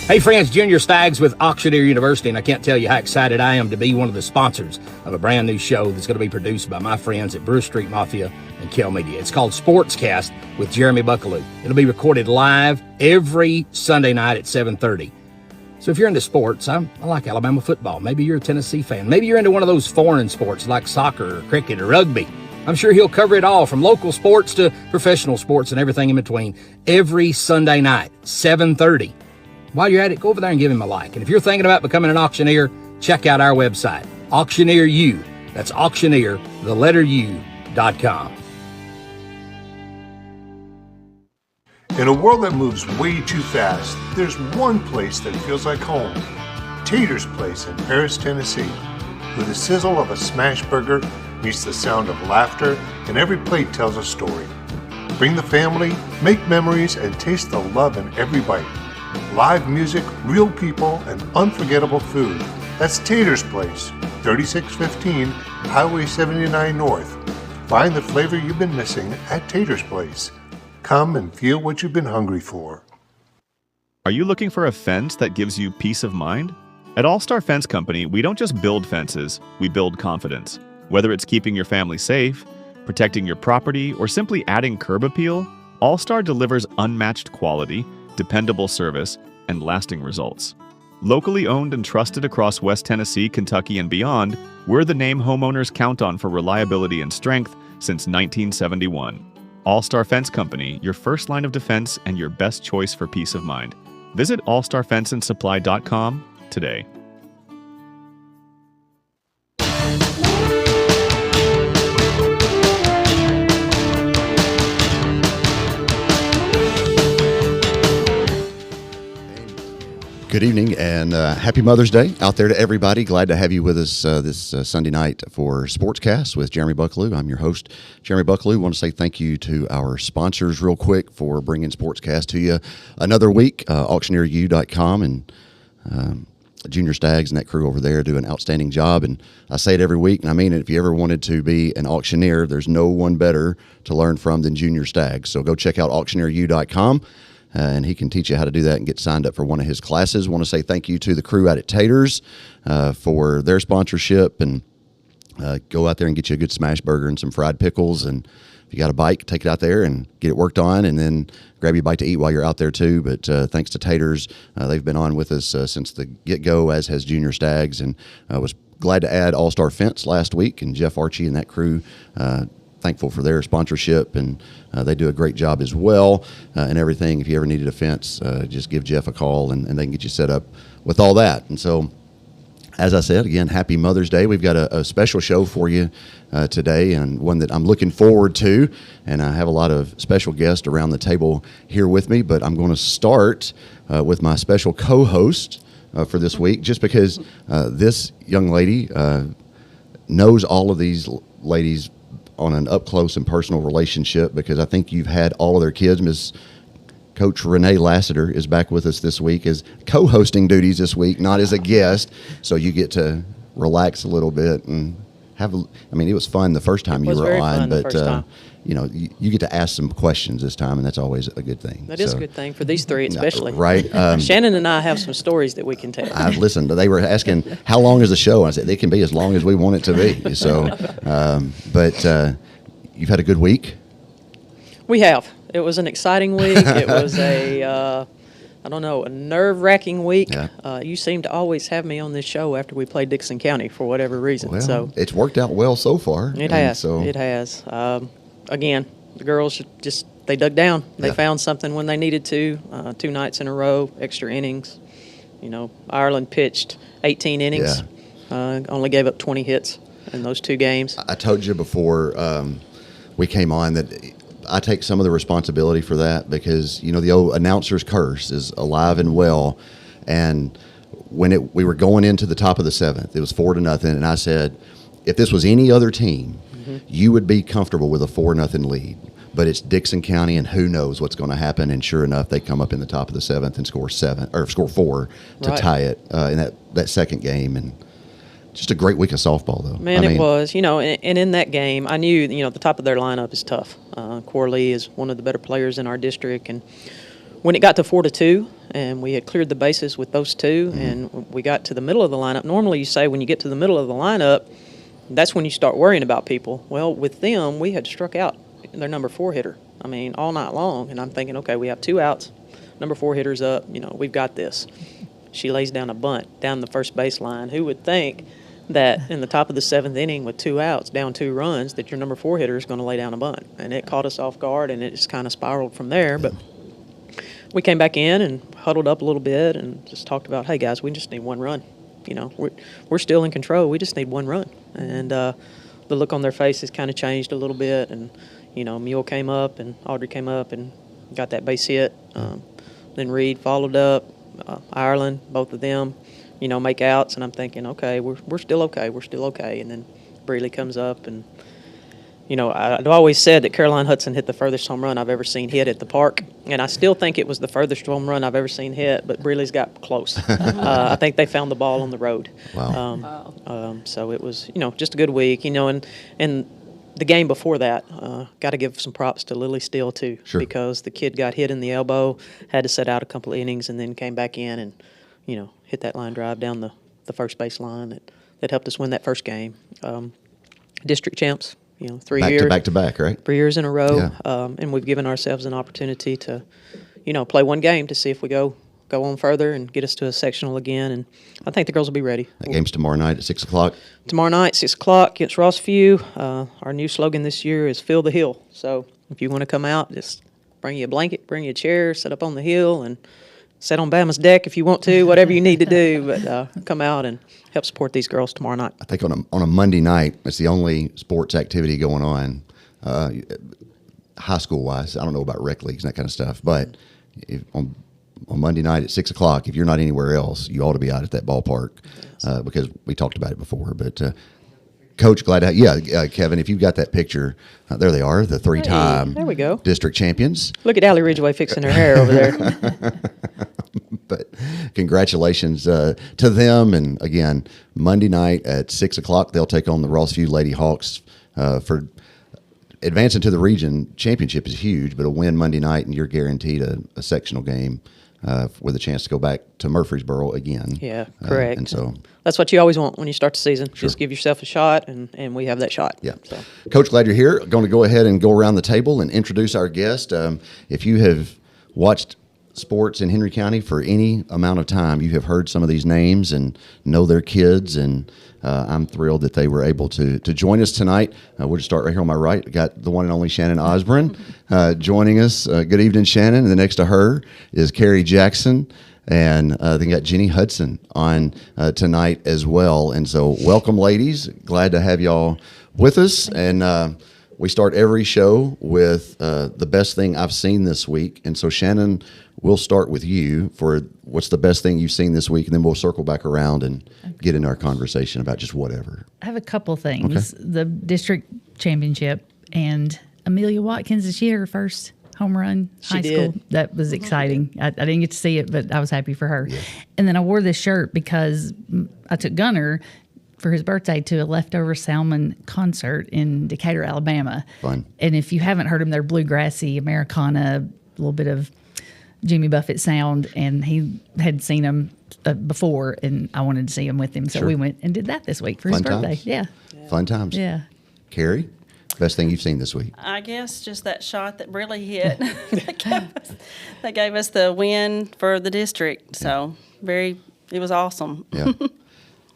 Hey friends, Junior Staggs with Auctioneer University, and I can't tell you how excited I am to be one of the sponsors of a brand new show that's going to be produced by my friends at Brewer Street Mafia and Kell Media. It's called SportsCast with Jeremy Buckelew. It'll be recorded live every Sunday night at 7:30. So if you're into sports, I like Alabama football. Maybe you're a Tennessee fan. Maybe you're into one of those foreign sports like soccer or cricket or rugby. I'm sure he'll cover it all, from local sports to professional sports and everything in between, every Sunday night, 7:30. While you're at it, go over there and give him a like. And if you're thinking about becoming an auctioneer, check out our website, Auctioneer U. That's auctioneer, the letter U.com. In a world that moves way too fast, there's one place that feels like home. Tater's Place in Paris, Tennessee, where the sizzle of a smash burger meets the sound of laughter, and every plate tells a story. Bring the family, make memories, and taste the love in every bite. Live music, real people, and unforgettable food. That's Tater's Place, 3615 Highway 79 North. Find the flavor you've been missing at Tater's Place. Come and feel what you've been hungry for. Are you looking for a fence that gives you peace of mind? At All Star Fence Company, we don't just build fences, we build confidence. Whether it's keeping your family safe, protecting your property, or simply adding curb appeal, All Star delivers unmatched quality, dependable service, and lasting results. Locally owned and trusted across West Tennessee, Kentucky, and beyond, we're the name homeowners count on for reliability and strength since 1971. All-Star Fence Company, your first line of defense and your best choice for peace of mind. Visit allstarfenceandsupply.com today. Good evening and happy Mother's Day out there to everybody. Glad to have you with us this Sunday night for SportsCast with Jeremy Buckelew. I'm your host, Jeremy Buckelew. Want to say thank you to our sponsors real quick for bringing SportsCast to you another week. AuctioneerU.com and Junior Staggs and that crew over there do an outstanding job. And I say it every week, and I mean it. If you ever wanted to be an auctioneer, there's no one better to learn from than Junior Staggs. So go check out AuctioneerU.com. And he can teach you how to do that and get signed up for one of his classes. Want to say thank you to the crew out at Tater's for their sponsorship, and go out there and get you a good smash burger and some fried pickles. And if you got a bike, take it out there and get it worked on, and then grab you a bite to eat while you're out there too. But thanks to Tater's, they've been on with us since the get-go, as has Junior Staggs, and was glad to add All-Star Fence last week, and Jeff Archie and that crew. Thankful for their sponsorship, and they do a great job as well and everything. If you ever needed a fence, just give Jeff a call and they can get you set up with all that. And so, as I said, again, happy Mother's Day. We've got a special show for you today, and one that I'm looking forward to, and I have a lot of special guests around the table here with me, but I'm going to start with my special co-host for this week, just because this young lady knows all of these ladies on an up-close and personal relationship, because I think you've had all of their kids. Miss Coach Renee Lassiter is back with us this week as co-hosting duties this week, not as a guest, so you get to relax a little bit and have. I mean, it was fun the first time you were on, but you know, you get to ask some questions this time, and that's always a good thing. That is a good thing for these three, especially. Right. Shannon and I have some stories that we can tell. I've listened. They were asking how long is the show. I said it can be as long as we want it to be. So, but you've had a good week. We have. It was an exciting week. It was a nerve-wracking week. Yeah. You seem to always have me on this show after we play Dixon County for whatever reason. Well, so it's worked out well so far. It has. It has. Again, the girls they dug down. They found something when they needed to. 2 nights in a row, extra innings. You know, Ireland pitched 18 innings. Yeah. Only gave up 20 hits in those 2 games. I told you before we came on that I take some of the responsibility for that, because, you know, the old announcer's curse is alive and well. And when we were going into the top of the 7th, it was 4-0, and I said, if this was any other team, you would be comfortable with a 4-0 lead. But it's Dixon County, and who knows what's going to happen. And sure enough, they come up in the top of the 7th and score 4 to tie it in that second game. And just a great week of softball, though. Man, it was. You know, and in that game, I knew, you know, the top of their lineup is tough. Corley is one of the better players in our district, and when it got to 4-2, and we had cleared the bases with those two, and we got to the middle of the lineup. Normally, you say when you get to the middle of the lineup, that's when you start worrying about people. Well, with them, we had struck out their number 4 hitter. I mean, all night long, and I'm thinking, okay, we have 2 outs, number 4 hitter's up. We've got this. She lays down a bunt down the first baseline. Who would think that in the top of the 7th inning with 2 outs, down 2 runs, that your number 4 hitter is going to lay down a bunt? And it caught us off guard, and it just kind of spiraled from there. But we came back in and huddled up a little bit and just talked about, hey, guys, we just need 1 run. We're still in control. We just need 1 run. And the look on their faces kind of changed a little bit. And, Mule came up and Audrey came up and got that base hit. Then Reed followed up, Ireland, both of them, make outs. And I'm thinking, okay, we're still okay. We're still okay. And then Breeley comes up and, I've always said that Caroline Hudson hit the furthest home run I've ever seen hit at the park, and I still think it was the furthest home run I've ever seen hit, but Breeley's got close. I think they found the ball on the road. Wow. So it was, just a good week, and the game before that, got to give some props to Lily Steele, too, because the kid got hit in the elbow, had to set out a couple of innings, and then came back in and, hit that line drive down the first base line that helped us win that first game. District champs. 3 years. Back to back, right? 3 years in a row. Yeah. And we've given ourselves an opportunity to, play one game to see if we go on further and get us to a sectional again. And I think the girls will be ready. That game's tomorrow night at 6 o'clock. Tomorrow night, 6 o'clock against Rossview. Our new slogan this year is Fill the Hill. So if you want to come out, just bring you a blanket, bring you a chair, sit up on the hill, and sit on Bama's deck if you want to, whatever you need to do. But come out and help support these girls tomorrow night. I think on a Monday night, it's the only sports activity going on, high school wise. I don't know about rec leagues and that kind of stuff, but on Monday night at 6 o'clock, if you're not anywhere else, you ought to be out at that ballpark because we talked about it before. But Coach, glad to have, Kevin, if you've got that picture, there they are, the 3-time there we go. district champions. Look at Allie Ridgway fixing her hair over there. But congratulations to them. And again, Monday night at 6 o'clock, they'll take on the Rossview Lady Hawks for advancing to the region. Championship is huge, but a win Monday night and you're guaranteed a sectional game with a chance to go back to Murfreesboro again. Yeah, correct. And so that's what you always want when you start the season. Just give yourself a shot, and we have that shot. Yeah. So. Coach, glad you're here. Going to go ahead and go around the table and introduce our guest. If you have watched sports in Henry County for any amount of time, you have heard some of these names and know their kids, and I'm thrilled that they were able to join us tonight. We'll just start right here on my right. I got the one and only Shannon Osborne joining us. Good evening, Shannon. And then next to her is Carrie Jackson, and then got Jenny Hudson on tonight as well. And so welcome, ladies. Glad to have y'all with us. And we start every show with the best thing I've seen this week. And so, Shannon, we'll start with you for what's the best thing you've seen this week, and then we'll circle back around and get into our conversation about just whatever. I have a couple things. Okay. The district championship, and Amelia Watkins, did she hit her first home run high school? That was exciting. I didn't get to see it, but I was happy for her. Yeah. And then I wore this shirt because I took Gunner for his birthday to a leftover salmon concert in Decatur, Alabama. Fun. And if you haven't heard him, they're bluegrassy, Americana, a little bit of Jimmy Buffett sound, and he had seen him before, and I wanted to see him with him. So we went and did that this week for his birthday. Yeah. Fun times. Yeah. Carrie, best thing you've seen this week? I guess just that shot that really hit. That gave us the win for the district. So it was awesome. Yeah.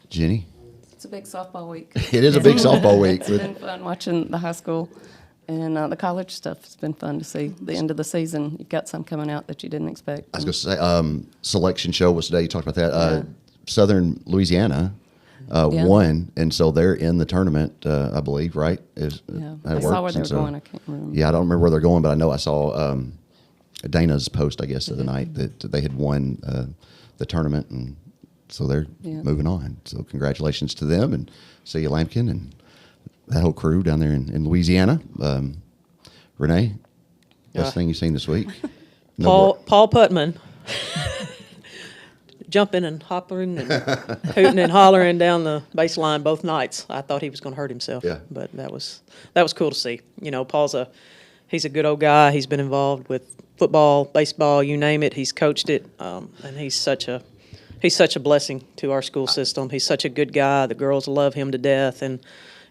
Jenny? It's a big softball week. It is a big softball week. It's been fun watching the high school and the college stuff. It's been fun to see the end of the season. You've got some coming out that you didn't expect. I was going to say, selection show was today. You talked about that. Southern Louisiana won, and so they're in the tournament, I believe, right? I saw where they were going. I can't remember. Yeah, I don't remember where they're going, but I know I saw Dana's post, I guess, of the night that they had won the tournament, and so they're moving on. So congratulations to them, and Celia Lampkin and that whole crew down there in Louisiana. Renee, best thing you've seen this week? Paul Putman jumping and hopping and hooting and hollering down the baseline both nights. I thought he was going to hurt himself, but that was cool to see. You know, he's a good old guy. He's been involved with football, baseball, you name it. He's coached it, and he's such a blessing to our school system. He's such a good guy. The girls love him to death, and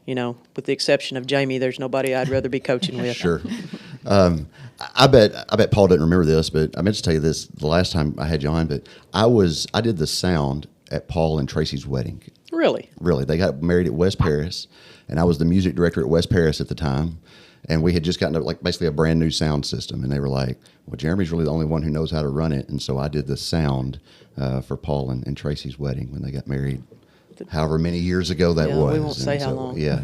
with the exception of Jamie, there's nobody I'd rather be coaching with. Sure. I bet Paul didn't remember this, but I meant to tell you this the last time I had you on. But I did the sound at Paul and Tracy's wedding. Really? Really. They got married at West Paris, and I was the music director at West Paris at the time. And we had just gotten basically a brand new sound system, and they were like, "Well, Jeremy's really the only one who knows how to run it." And so I did the sound for Paul and Tracy's wedding when they got married. However many years ago that was. We won't say how long. Yeah.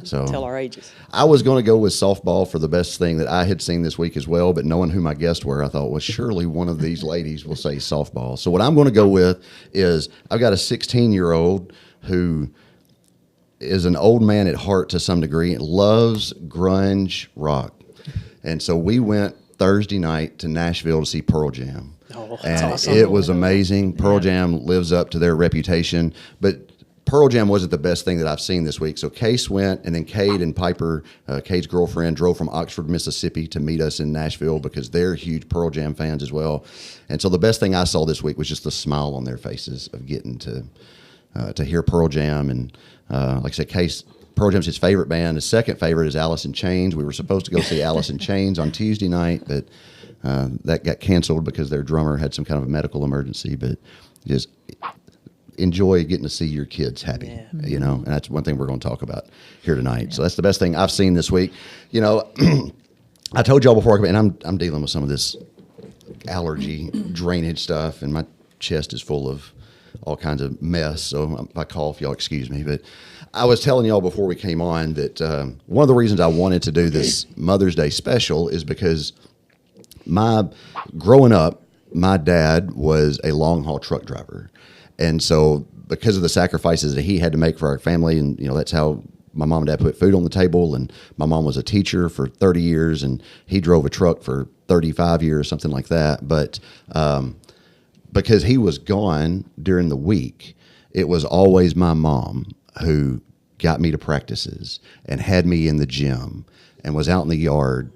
So tell our ages. I was going to go with softball for the best thing that I had seen this week as well, but knowing who my guests were, I thought, well, surely one of these ladies will say softball. So what I'm going to go with is I've got a 16-year-old who is an old man at heart to some degree, loves grunge rock. And so we went Thursday night to Nashville to see Pearl Jam. Oh, that's and awesome. It was amazing. Pearl Jam lives up to their reputation, but Pearl Jam wasn't the best thing that I've seen this week. So Case went, and then Cade and Piper, Cade's girlfriend, drove from Oxford, Mississippi to meet us in Nashville because they're huge Pearl Jam fans as well. And so the best thing I saw this week was just the smile on their faces of getting to hear Pearl Jam. And like I said, Case, Pearl Jam's his favorite band. His second favorite is Alice in Chains. We were supposed to go see Alice in Chains on Tuesday night, but that got canceled because their drummer had some kind of a medical emergency. But just enjoy getting to see your kids happy, and that's one thing we're going to talk about here tonight. Yeah. So that's the best thing I've seen this week. I told y'all before, and I'm dealing with some of this allergy drainage stuff, and my chest is full of all kinds of mess. So if I cough, y'all excuse me. But I was telling y'all before we came on that one of the reasons I wanted to do this Mother's Day special is because growing up, my dad was a long haul truck driver. And so because of the sacrifices that he had to make for our family, and, that's how my mom and dad put food on the table. And my mom was a teacher for 30 years, and he drove a truck for 35 years, something like that. But because he was gone during the week, it was always my mom who got me to practices and had me in the gym and was out in the yard,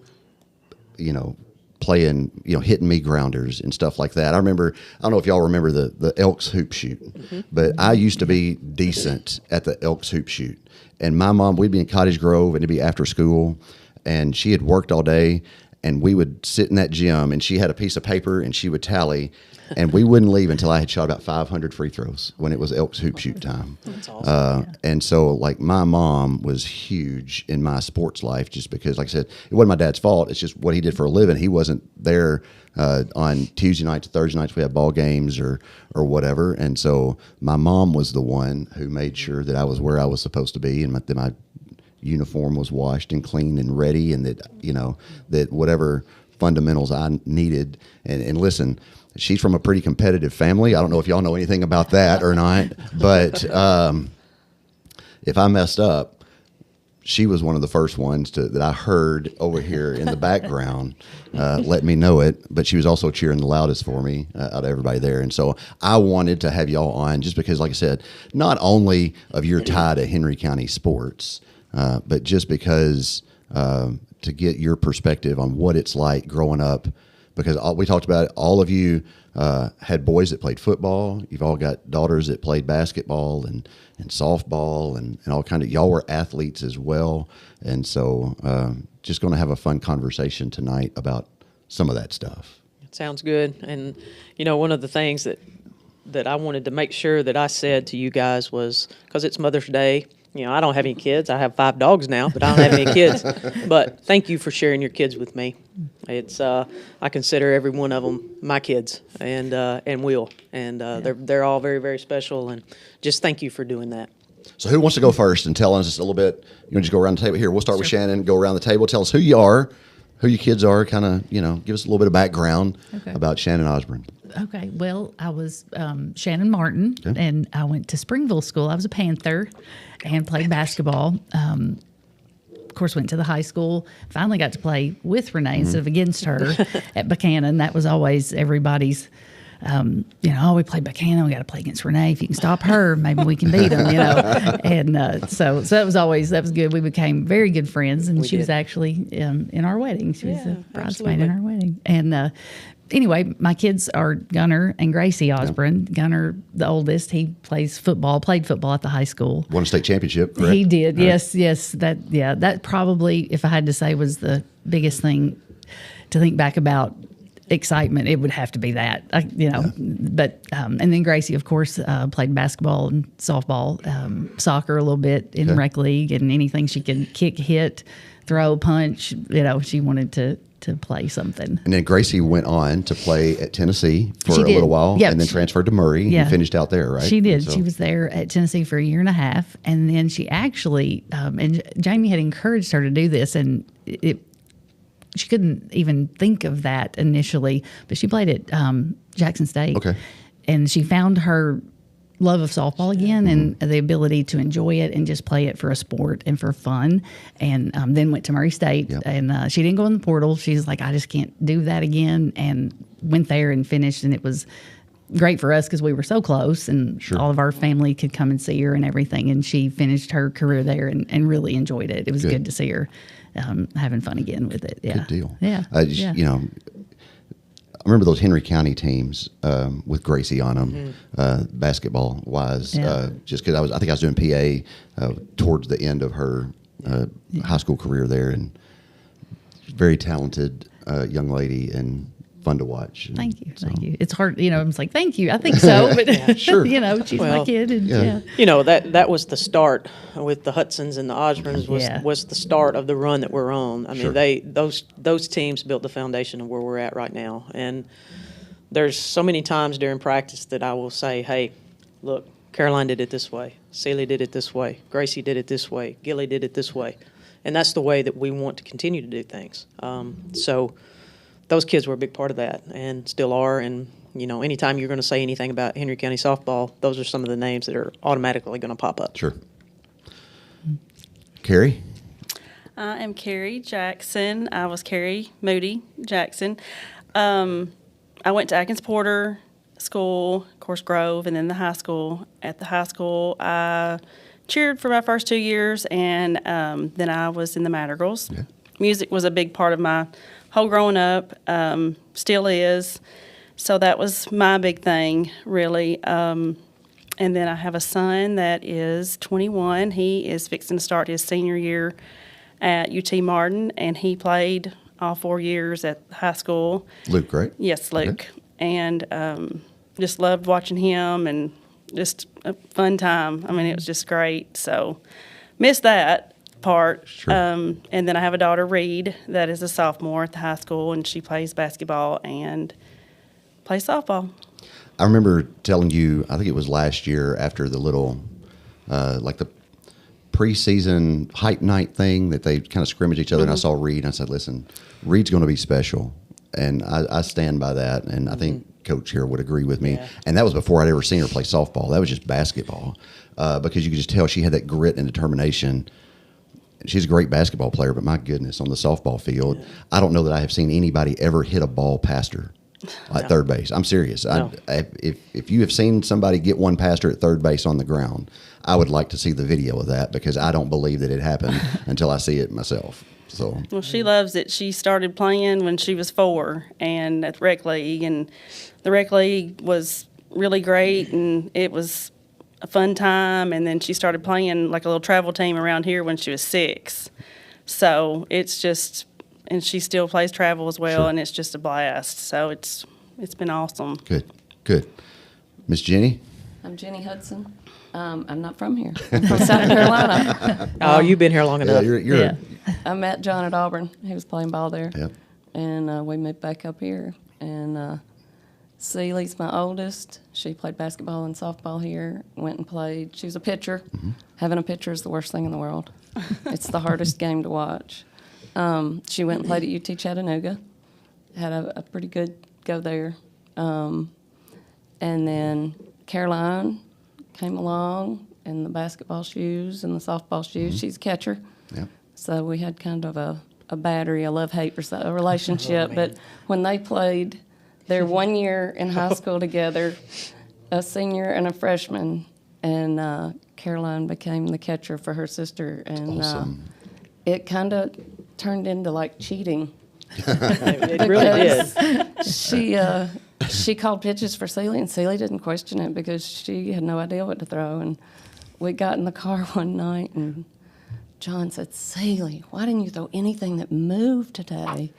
playing, hitting me grounders and stuff like that. I don't know if y'all remember the Elks hoop shoot, but I used to be decent at the Elks hoop shoot. And my mom, we'd be in Cottage Grove and it'd be after school, and she had worked all day, and we would sit in that gym, and she had a piece of paper and she would tally, and we wouldn't leave until I had shot about 500 free throws when it was Elks hoop shoot time. That's awesome. And so, my mom was huge in my sports life, just because, like I said, it wasn't my dad's fault. It's just what he did for a living. He wasn't there on Tuesday nights, Thursday nights. We had ball games or whatever. And so my mom was the one who made sure that I was where I was supposed to be, and my uniform was washed and clean and ready, and that, that whatever fundamentals I needed. And listen, she's from a pretty competitive family. I don't know if y'all know anything about that or not, but if I messed up, she was one of the first ones that I heard over here in the background let me know it. But she was also cheering the loudest for me out of everybody there. And so I wanted to have y'all on just because, like I said, not only of your tie to Henry County sports, but just because to get your perspective on what it's like growing up. Because we talked about it, all of you had boys that played football. You've all got daughters that played basketball and softball and all kind of. Y'all were athletes as well, and so just going to have a fun conversation tonight about some of that stuff. It sounds good. And one of the things that I wanted to make sure that I said to you guys was, because it's Mother's Day. I don't have any kids. I have 5 dogs now, but I don't have any kids. But thank you for sharing your kids with me. It's I consider every one of them my kids, and Will, and they're all very, very special. And just thank you for doing that. So who wants to go first and tell us just a little bit? You want to just go around the table here? We'll start with Shannon. Go around the table. Tell us who you are, who your kids are. Kind of give us a little bit of background about Shannon Osborne. Okay, well, I was Shannon Martin, and I went to Springville School. I was a Panther and played basketball. Of course, went to the high school. Finally got to play with Renee instead of against her at Buchanan. That was always everybody's we played Buckelew. We got to play against Renee. If you can stop her, maybe we can beat them. And so that was good. We became very good friends, and she was actually in our wedding. She was a bridesmaid in our wedding. And anyway, my kids are Gunnar and Gracie Osborne. Gunnar, the oldest, he played football at the high school. Won a state championship, correct? He did, yes. That probably, if I had to say, was the biggest thing to think back about excitement. It would have to be that, But and then Gracie, of course, played basketball and softball, soccer a little bit in rec league, and anything she could kick, hit, throw, punch. She wanted to play something. And then Gracie went on to play at Tennessee for a little while, and then transferred to Murray and finished out there, right? She did. So. She was there at Tennessee for a year and a half, and then she actually, and Jamie had encouraged her to do this, and she couldn't even think of that initially, but she played at Jackson State. Okay. And she found her love of softball again and the ability to enjoy it and just play it for a sport and for fun. And then went to Murray State, and she didn't go in the portal. She's like, I just can't do that again, and went there and finished. And it was great for us because we were so close, and all of our family could come and see her and everything. And she finished her career there and really enjoyed it. It was good to see her having fun again with it. Yeah. Good deal. Yeah. I remember those Henry County teams with Gracie on them, basketball wise. Just because I think I was doing PA towards the end of her high school career there, and very talented young lady and fun to watch. And thank you. It's hard, I'm just like, thank you. I think so, but sure. She's my kid, and that was the start with the Hudsons and the Osbornes was the start of the run that we're on. I mean, those teams built the foundation of where we're at right now. And there's so many times during practice that I will say, hey, look, Caroline did it this way, Celie did it this way, Gracie did it this way, Gilly did it this way. And that's the way that we want to continue to do things. So those kids were a big part of that and still are. And, anytime you're going to say anything about Henry County softball, those are some of the names that are automatically going to pop up. Sure. Carrie? I am Carrie Jackson. I was Carrie Moody Jackson. I went to Atkins Porter School, of course, Grove, and then the high school. At the high school, I cheered for my first 2 years, and then I was in the Madrigals. Yeah. Music was a big part of my whole growing up, still is. So that was my big thing, really. And then I have a son that is 21. He is fixing to start his senior year at UT Martin, and he played all 4 years at high school. Luke, right? Yes, Luke. Okay. And just loved watching him, and just a fun time. I mean, it was just great. So missed that part. Sure. And then I have a daughter, Reed, that is a sophomore at the high school, and she plays basketball and plays softball. I remember telling you, I think it was last year after the little, like the preseason hype night thing that they kind of scrimmage each other, and I saw Reed, and I said, listen, Reed's going to be special. And I stand by that, and I think Coach here would agree with me. Yeah. And that was before I'd ever seen her play softball. That was just basketball, because you could just tell she had that grit and determination. She's a great basketball player, but my goodness, on the softball field, I don't know that I have seen anybody ever hit a ball past her at third base. I'm serious. No. If you have seen somebody get one past her at third base on the ground, I would like to see the video of that, because I don't believe that it happened until I see it myself. So. Well, she loves it. She started playing when she was 4 and at rec league, and the rec league was really great, and it was a fun time. And then she started playing like a little travel team around here when she was 6. So it's just, and she still plays travel as well, and it's just a blast. So it's been awesome. Good. Miss Jenny? I'm Jenny Hudson. I'm not from here. I'm from South Carolina. Oh, you've been here long enough. Yeah. I met John at Auburn. He was playing ball there. Yep. And we moved back up here. And Celie's my oldest. She played basketball and softball here. Went and played. She was a pitcher. Mm-hmm. Having a pitcher is the worst thing in the world. It's the hardest game to watch. She went and played at UT Chattanooga. Had a pretty good go there. And then Caroline came along in the basketball shoes and the softball shoes. Mm-hmm. She's a catcher. Yep. So we had kind of a battery, a love-hate relationship. But when they played They're 1 year in high school together, a senior and a freshman, and Caroline became the catcher for her sister, and Awesome. It kind of turned into like cheating. It really did. She called pitches for Celie, and Celie didn't question it because she had no idea what to throw. And we got in the car one night, and John said, "Celie, why didn't you throw anything that moved today?"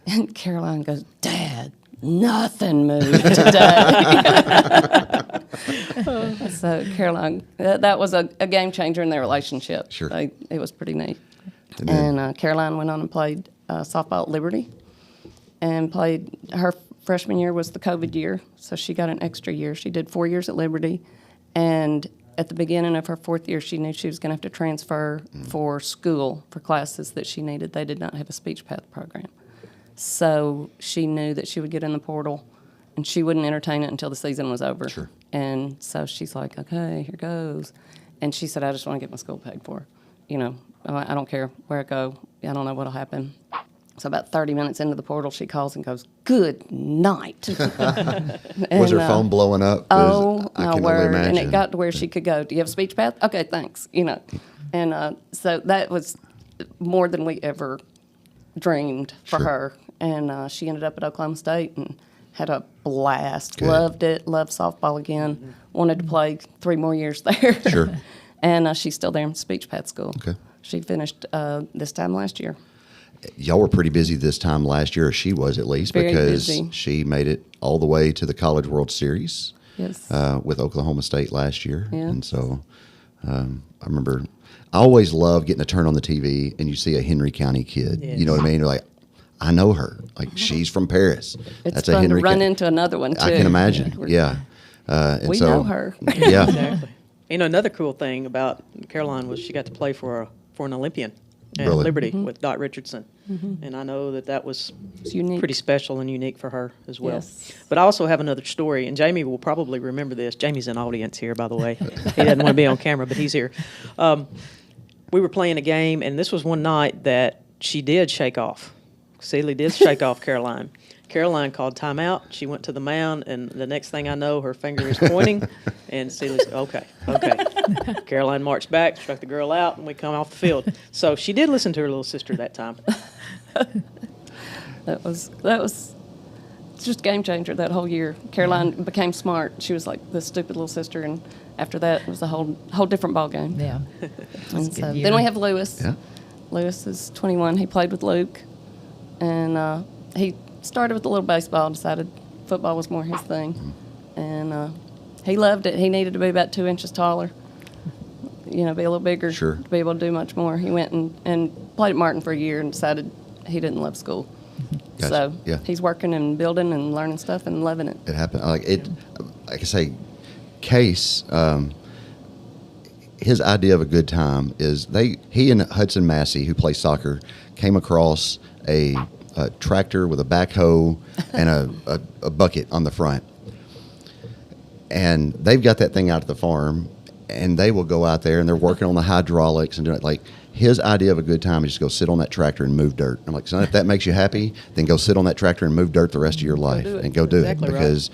And Caroline goes, "Dad, nothing moved today." So Caroline, that was a game changer in their relationship. Sure. It was pretty neat. And And Caroline went on and played softball at Liberty, and played her freshman year was the COVID year, so she got an extra year. She did 4 years at Liberty, and at the beginning of her fourth year, she knew she was going to have to transfer for school, for classes that she needed. They did not have a speech path program. So she knew that she would get in the portal, and she wouldn't entertain it until the season was over. Sure. And so she's like, "Okay, here goes." And she said, "I just want to get my school paid for. You know, I don't care where I go. I don't know what'll happen." So about 30 minutes into the portal, she calls and goes, "Good night." was her phone blowing up? Oh, I my can only word. And imagine. it got to where she could go, "Do you have a speech path? Okay, thanks." You know. And so that was more than we ever dreamed for Sure. her. And she ended up at Oklahoma State and had a blast. Good. Loved it. Loved softball again. Wanted to play 3 more years there. Sure. And she's still there in speech path school. Okay. She finished this time last year. Y'all were pretty busy this time last year, or she was at least, Very because busy. she made it all the way to the College World Series Yes. with Oklahoma State last year. Yeah. And so I remember, I always love getting a turn on the TV and you see a Henry County kid. Yes. You know what I mean? You're like, I know her. Like, she's from Paris. It's That's fun a Henry to run County. into another one, too. I can imagine. Yeah. And We so, know her. Yeah. Exactly. You know, another cool thing about Caroline was she got to play for an Olympian at Really? Liberty with Dot Richardson. And I know that was It's unique. pretty special and unique for her as well. Yes. But I also have another story, and Jamie will probably remember this. Jamie's in audience here, by the way. He doesn't want to be on camera, but he's here. We were playing a game, and this was one night that she did shake off. Celie did shake off Caroline. Caroline called timeout. She went to the mound, and the next thing I know, her finger is pointing, and Celie said, okay. Caroline marched back, struck the girl out, and we come off the field. So she did listen to her little sister that time. That was just a game changer that whole year. Caroline became smart. She was like the stupid little sister, and after that, it was a whole different ball game. Yeah. And good so year. then we have Lewis. Yeah. Lewis is 21. He played with Luke, and he started with a little baseball. Decided football was more his thing, and he loved it. He needed to be about 2 inches taller. You know, be a little bigger Sure. to be able to do much more. He went and played at Martin for a year and decided he didn't love school. Gotcha. So Yeah. he's working and building and learning stuff and loving it. It happened. Like I say, Case, his idea of a good time is he and Hudson Massey, who plays soccer, came across a tractor with a backhoe and a bucket on the front. And they've got that thing out at the farm, and they will go out there and they're working on the hydraulics and doing it. Like, his idea of a good time is just go sit on that tractor and move dirt. I'm like, son, if that makes you happy, then go sit on that tractor and move dirt the rest of your life, do it. and go do Exactly it, right. because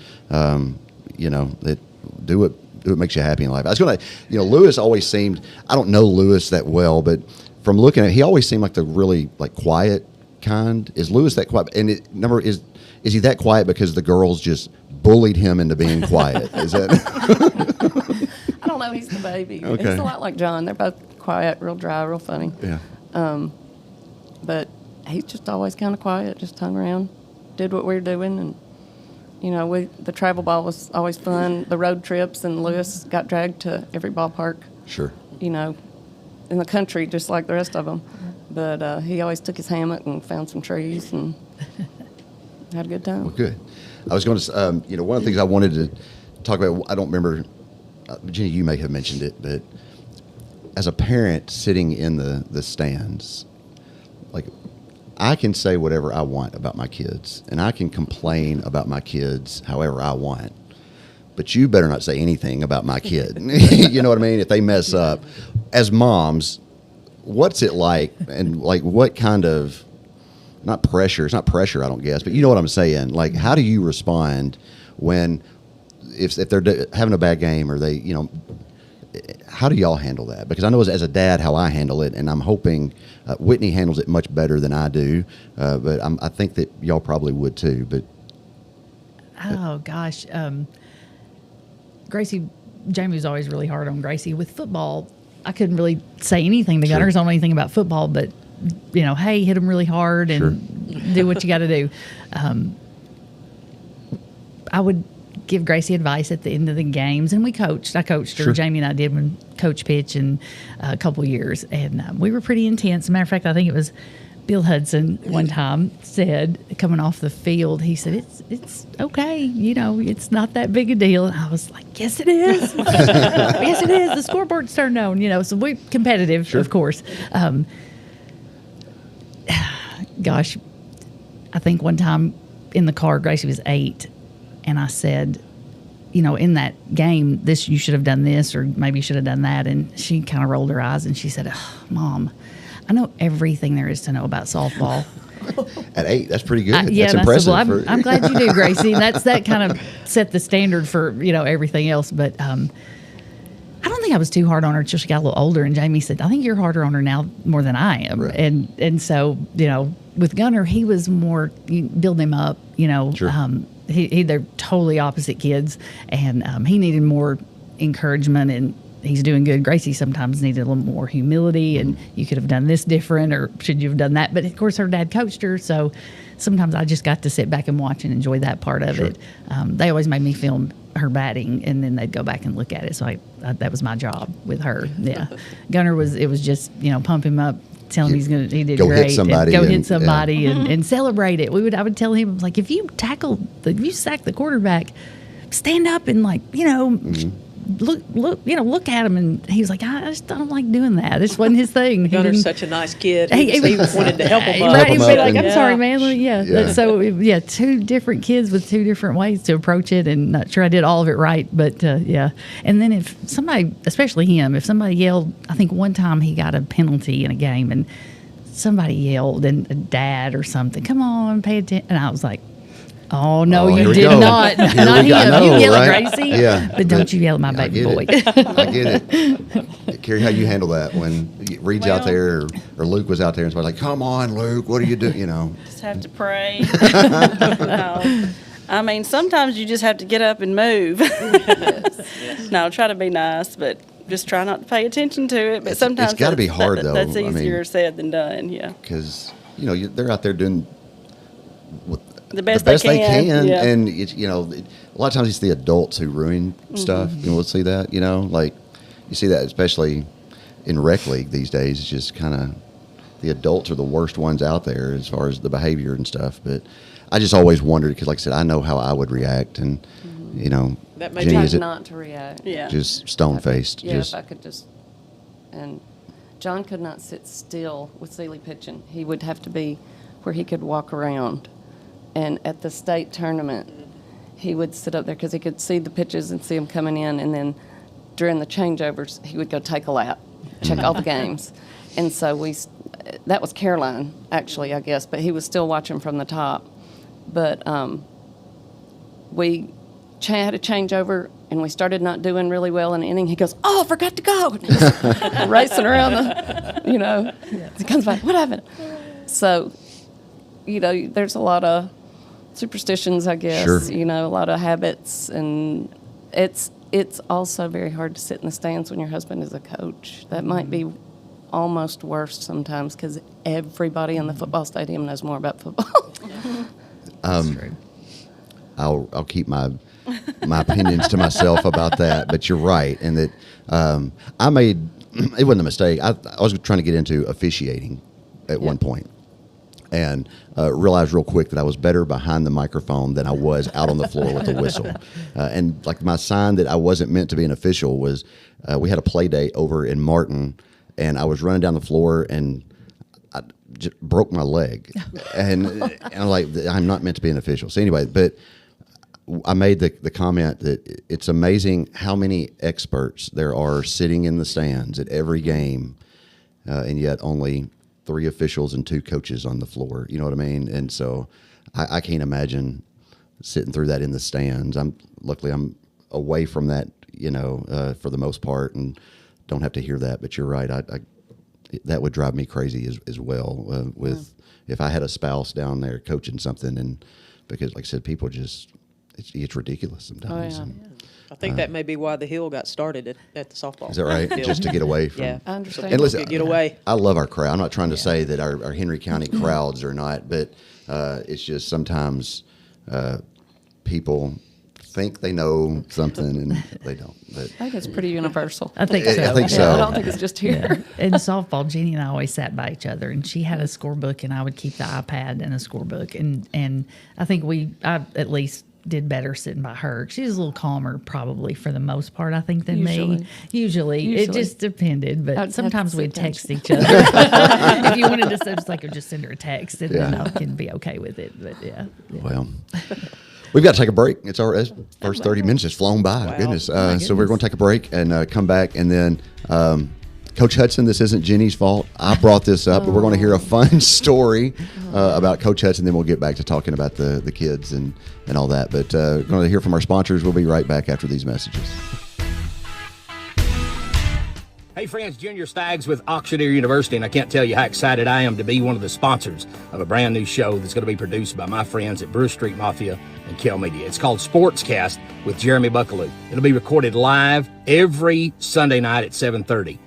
do what makes you happy in life. I was gonna, Lewis always seemed, I don't know Lewis that well, but from looking at, he always seemed like the really like quiet kind. Is Lewis that quiet? And is he that quiet because the girls just bullied him into being quiet? Is that? I don't know. He's the baby. Okay. He's a lot like John. They're both quiet, real dry, real funny. Yeah. But he's just always kind of quiet, just hung around, did what we were doing. And, the travel ball was always fun, the road trips, and Lewis got dragged to every ballpark, Sure. in the country, just like the rest of them. But he always took his hammock and found some trees and had a good time. Well, good. I was going to, one of the things I wanted to talk about, I don't remember, Jenny, you may have mentioned it, but as a parent sitting in the stands, like, I can say whatever I want about my kids, and I can complain about my kids however I want, but you better not say anything about my kid. You know what I mean? If they mess up. As moms, what's it like, and like what kind of not pressure. It's not pressure, I don't guess, but you know what I'm saying. Like, how do you respond when if they're having a bad game, or they, you know, how do y'all handle that? Because I know as a dad how I handle it, and I'm hoping Whitney handles it much better than I do. But I think that y'all probably would too. But oh gosh, Jamie was always really hard on Gracie with football. I couldn't really say anything to Gunners on anything about football, but you know, hey, hit them really hard and do what you got to do. I would give Gracie advice at the end of the games, and I coached her. Jamie and I did when coach pitch in a couple years, and we were pretty intense. As a matter of fact, I think it was Bill Hudson one time said, coming off the field, he said, it's okay, you know, it's not that big a deal. And I was like, yes, it is. Yes, it is. The scoreboard's turned on, you know, so we're competitive, of course. Gosh, I think one time in the car, Gracie was 8, and I said, you know, in that game, you should have done this, or maybe you should have done that. And she kind of rolled her eyes and she said, oh, Mom, I know everything there is to know about softball. At 8, that's pretty good. Yeah, that's impressive. I said, well, I'm glad you do, Gracie. And that kind of set the standard for, you know, everything else. But I don't think I was too hard on her until she got a little older. And Jamie said, I think you're harder on her now more than I am. Right. And so, you know, with Gunner, he was more, you build him up, you know. Sure. They're totally opposite kids. And he needed more encouragement, and he's doing good. Gracie sometimes needed a little more humility, and you could have done this different, or should you have done that? But of course, her dad coached her, so sometimes I just got to sit back and watch and enjoy that part of it. They always made me film her batting, and then they'd go back and look at it. So that was my job with her. Yeah, Gunner it was just, you know, pump him up, tell him he did go great, hit somebody, and celebrate it. I would tell him, like, if you sack the quarterback, stand up and, like, you know. Look at him, and he was like, I just don't like doing that. This wasn't his thing. Gunner's such a nice kid. He wanted to help him up. Right, he'd be like, I'm sorry, man. Yeah. So, two different kids with two different ways to approach it, and not sure I did all of it right, but yeah. And then if somebody, especially him, if somebody yelled, I think one time he got a penalty in a game, and somebody yelled, and a dad or something, come on, pay attention. And I was like, oh, no, you did not. Not him. You yell at Gracie. Yeah. But don't you yell at my baby boy. I get it. Carrie, how you handle that when Reed's out there, or Luke was out there, and somebody's like, come on, Luke, what are you doing? You know. Just have to pray. No. I mean, sometimes you just have to get up and move. No, try to be nice, but just try not to pay attention to it. But sometimes it's got to be hard, though. That's easier said than done, yeah. Because, you know, they're out there doing the best they can. Yeah. And it's, you know, a lot of times it's the adults who ruin stuff. You know, we'll see that, you know, like you see that especially in rec league these days. It's just kind of the adults are the worst ones out there as far as the behavior and stuff. But I just always wondered, because like I said, I know how I would react, and you know, that may Jenny, be not to react. Yeah, just stone faced. Yeah, if I could just. And John could not sit still with Sealy pitching. He would have to be where he could walk around. And at the state tournament, he would sit up there because he could see the pitches and see them coming in. And then during the changeovers, he would go take a lap, check all the games. And so that was Caroline, actually, I guess, but he was still watching from the top. But we had a changeover, and we started not doing really well in the inning. He goes, oh, I forgot to go. And he's racing around, you know. Yeah. He comes back, what happened? So, you know, there's a lot of superstitions, I guess, you know, a lot of habits, and it's also very hard to sit in the stands when your husband is a coach. That might be almost worse sometimes, because everybody in the football stadium knows more about football. That's true. I'll keep my opinions to myself about that, but you're right, and that it wasn't a mistake. I was trying to get into officiating at one point, and realized real quick that I was better behind the microphone than I was out on the floor with the whistle. And like my sign that I wasn't meant to be an official was, we had a play day over in Martin, and I was running down the floor and I just broke my leg. and I'm like, I'm not meant to be an official. So anyway, but I made the comment that it's amazing how many experts there are sitting in the stands at every game, and yet only 3 officials and 2 coaches on the floor. You know what I mean? And so I can't imagine sitting through that in the stands. Luckily I'm away from that, for the most part, and don't have to hear that. But you're right. That would drive me crazy as well. If I had a spouse down there coaching something, and because, like I said, people just it's ridiculous sometimes. Oh, yeah. I think that may be why the hill got started at the softball. Is that right? field. Just to get away from. Yeah, I understand. So And listen, get away. I love our crowd. I'm not trying to say that our Henry County crowds are not, but it's just sometimes people think they know something and they don't. But I think it's pretty universal. I think so. I think so. I don't think it's just here. In softball, Jeannie and I always sat by each other, and she had a scorebook, and I would keep the iPad and a scorebook, and I think I at least did better sitting by her. She was a little calmer, probably for the most part, I think, than me. Usually, it just depended, but sometimes we'd text each other. If you wanted to just send her a text, and then I can be okay with it. But yeah. Well, we've got to take a break. It's our first 30 minutes has flown by. Wow. Goodness. So we're going to take a break and come back, and then Coach Hudson, this isn't Jenny's fault. I brought this up, but we're going to hear a fun story about Coach Hudson, then we'll get back to talking about the kids and all that. But we're going to hear from our sponsors. We'll be right back after these messages. Hey friends, Junior Stags with Auctioneer University, and I can't tell you how excited I am to be one of the sponsors of a brand new show that's going to be produced by my friends at Bruce Street Mafia and Kel Media. It's called SportsCast with Jeremy Buckelew. It'll be recorded live every Sunday night at 7:30.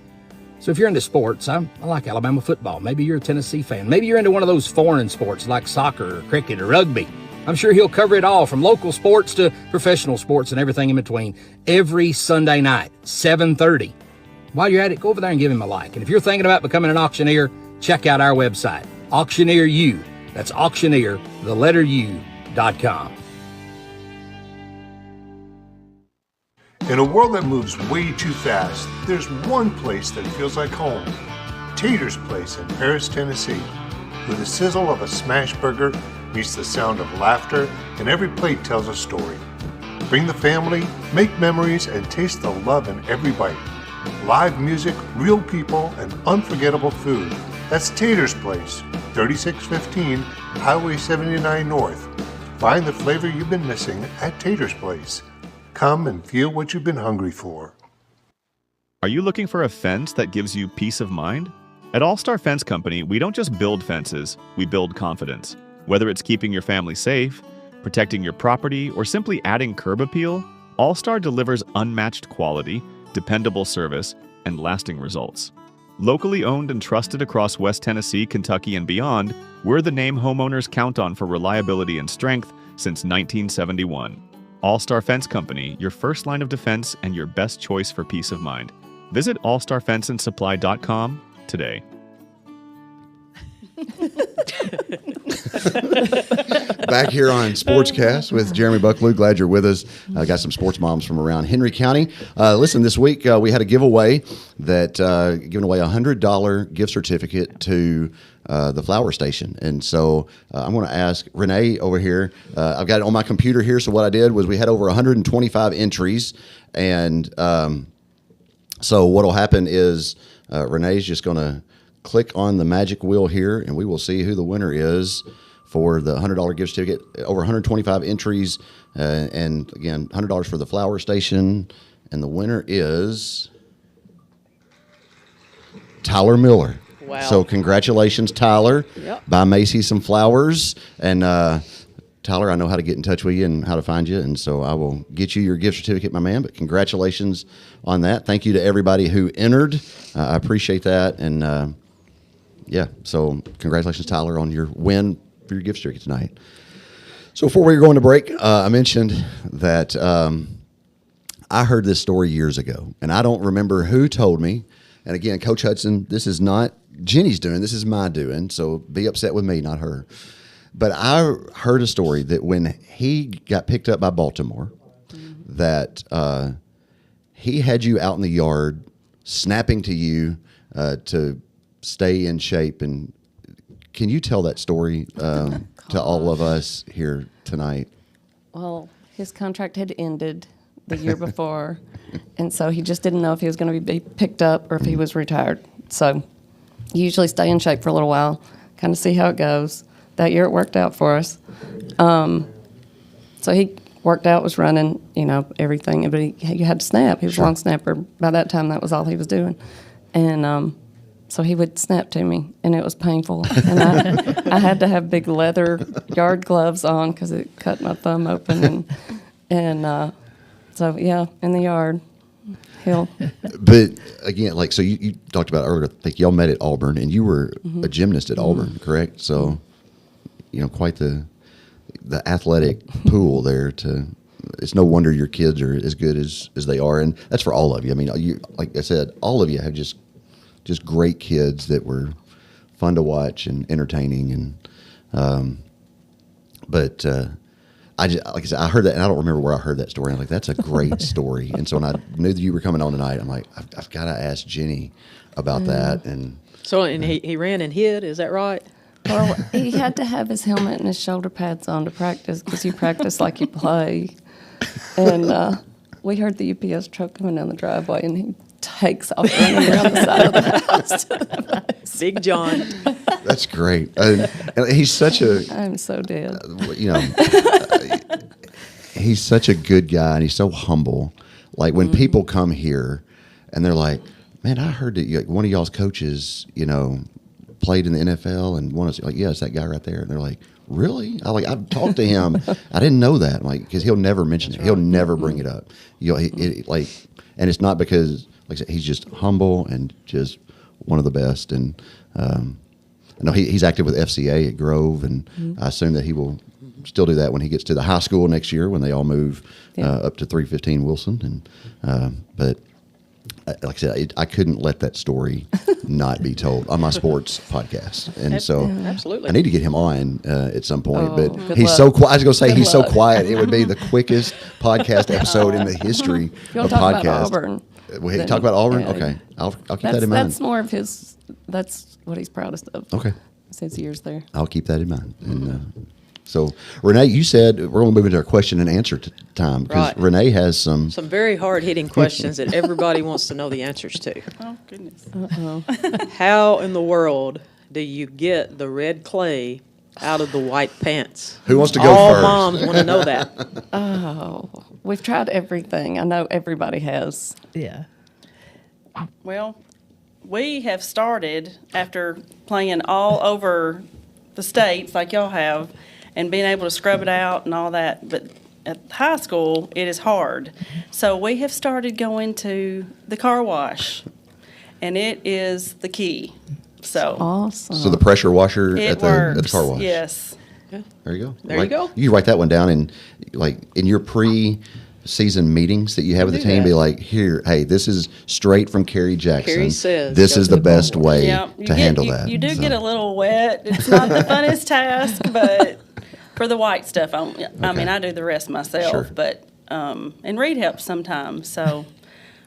So if you're into sports, I like Alabama football. Maybe you're a Tennessee fan. Maybe you're into one of those foreign sports like soccer or cricket or rugby. I'm sure he'll cover it all, from local sports to professional sports and everything in between, every Sunday night, 7:30. While you're at it, go over there and give him a like. And if you're thinking about becoming an auctioneer, check out our website, Auctioneer U. That's auctioneer, the letter U.com. In a world that moves way too fast, there's one place that feels like home. Tater's Place in Paris, Tennessee, where the sizzle of a smash burger meets the sound of laughter, and every plate tells a story. Bring the family, make memories, and taste the love in every bite. Live music, real people, and unforgettable food. That's Tater's Place, 3615 Highway 79 North. Find the flavor you've been missing at Tater's Place. Come and feel what you've been hungry for. Are you looking for a fence that gives you peace of mind? At All Star Fence Company, we don't just build fences, we build confidence. Whether it's keeping your family safe, protecting your property, or simply adding curb appeal, All Star delivers unmatched quality, dependable service, and lasting results. Locally owned and trusted across West Tennessee, Kentucky, and beyond, we're the name homeowners count on for reliability and strength since 1971. All-Star Fence Company, your first line of defense and your best choice for peace of mind. Visit allstarfenceandsupply.com today. Back here on SportsCast with Jeremy Buckelew. Glad you're with us. Got some sports moms from around Henry County. Listen, this week we had a giveaway that giving away a $100 gift certificate to the Flower Station. And so I'm going to ask Renee over here. I've got it on my computer here. So what I did was we had over 125 entries. And so what will happen is Renee's just going to click on the magic wheel here, and we will see who the winner is for the $100 gift certificate. Over 125 entries, and again, $100 for the Flower Station. And the winner is Tyler Miller. Wow. So congratulations, Tyler. Yep. Buy Macy some flowers. And Tyler, I know how to get in touch with you and how to find you, and so I will get you your gift certificate, my man. But congratulations on that. Thank you to everybody who entered. I appreciate that. And yeah, so congratulations, Tyler, on your win for your gift certificate tonight. So before we were going to break, I mentioned that I heard this story years ago, and I don't remember who told me. And again, Coach Hudson, this is not Jenny's doing. This is my doing, so be upset with me, not her. But I heard a story that when he got picked up by Baltimore, that he had you out in the yard snapping to you to stay in shape. And can you tell that story to all of us here tonight? Well, his contract had ended the year before, and so he just didn't know if he was going to be picked up or if he was retired. So You usually stay in shape for a little while, kind of see how it goes. That year it worked out for us. So he worked out, was running, everything. But he had to snap. He was a long snapper. By that time, that was all he was doing. And so he would snap to me, and it was painful. And I had to have big leather yard gloves on because it cut my thumb open. And so, yeah, in the yard. But again, so you talked about earlier, I think y'all met at Auburn, and you were a gymnast at Auburn, correct? So, quite the athletic pool there. It's no wonder your kids are as good as they are, and that's for all of you. I mean, like I said, all of you have just great kids that were fun to watch and entertaining, and but. Like I said, I heard that, and I don't remember where I heard that story. I was like, that's a great story. And so when I knew that you were coming on tonight, I'm like, I've got to ask Jenny about that. And so, he ran and hid, is that right? Well, he had to have his helmet and his shoulder pads on to practice because you practice like you play. And we heard the UPS truck coming down the driveway, and he takes off running around the side of the house. Big John. That's great. And he's such a... I'm so dead. He's such a good guy, and he's so humble. Like, when people come here, and they're like, man, I heard that one of y'all's coaches, played in the NFL, and one of us, like, yeah, it's that guy right there. And they're like, really? I've talked to him. I didn't know that. I'm like, because he'll never mention it. He'll never bring it up. And it's not because, like I said, he's just humble and just one of the best. And I know he's active with FCA at Grove, and I assume that he will still do that when he gets to the high school next year when they all move up to 315 Wilson. And but like I said, I couldn't let that story not be told on my sports podcast, and so absolutely, I need to get him on at some point. But he's so quiet. I was going to say he's so quiet. It would be the quickest podcast episode in the history of podcasts. About Auburn. We talk about Auburn. Okay, I'll keep that in mind. That's more of his. That's what he's proudest of. Okay, since years there. I'll keep that in mind. And so, Renee, you said we're going to move into our question and answer time because Renee has some very hard-hitting questions that everybody wants to know the answers to. Oh, goodness. Uh-oh. How in the world do you get the red clay out of the white pants? Who wants to go All first? All moms want to know that. Oh, we've tried everything. I know everybody has. Yeah. Well, we have started after playing all over the states like y'all have and being able to scrub it out and all that. But at high school, it is hard. So we have started going to the car wash, and it is the key. So awesome. So the pressure washer it at works. the car wash. Yes. Yeah. There you go. There you go. You write that one down and in your pre-season meetings that you have with the Do team, that. be like, here, hey, this is straight from Carrie Jackson. Carrie says, this go is to the the car best wash. way Yeah, to handle that. You do So, get a little wet. It's not the funnest task, but for the white stuff, I mean, I do the rest myself, Sure. but and Reed helps sometimes. So,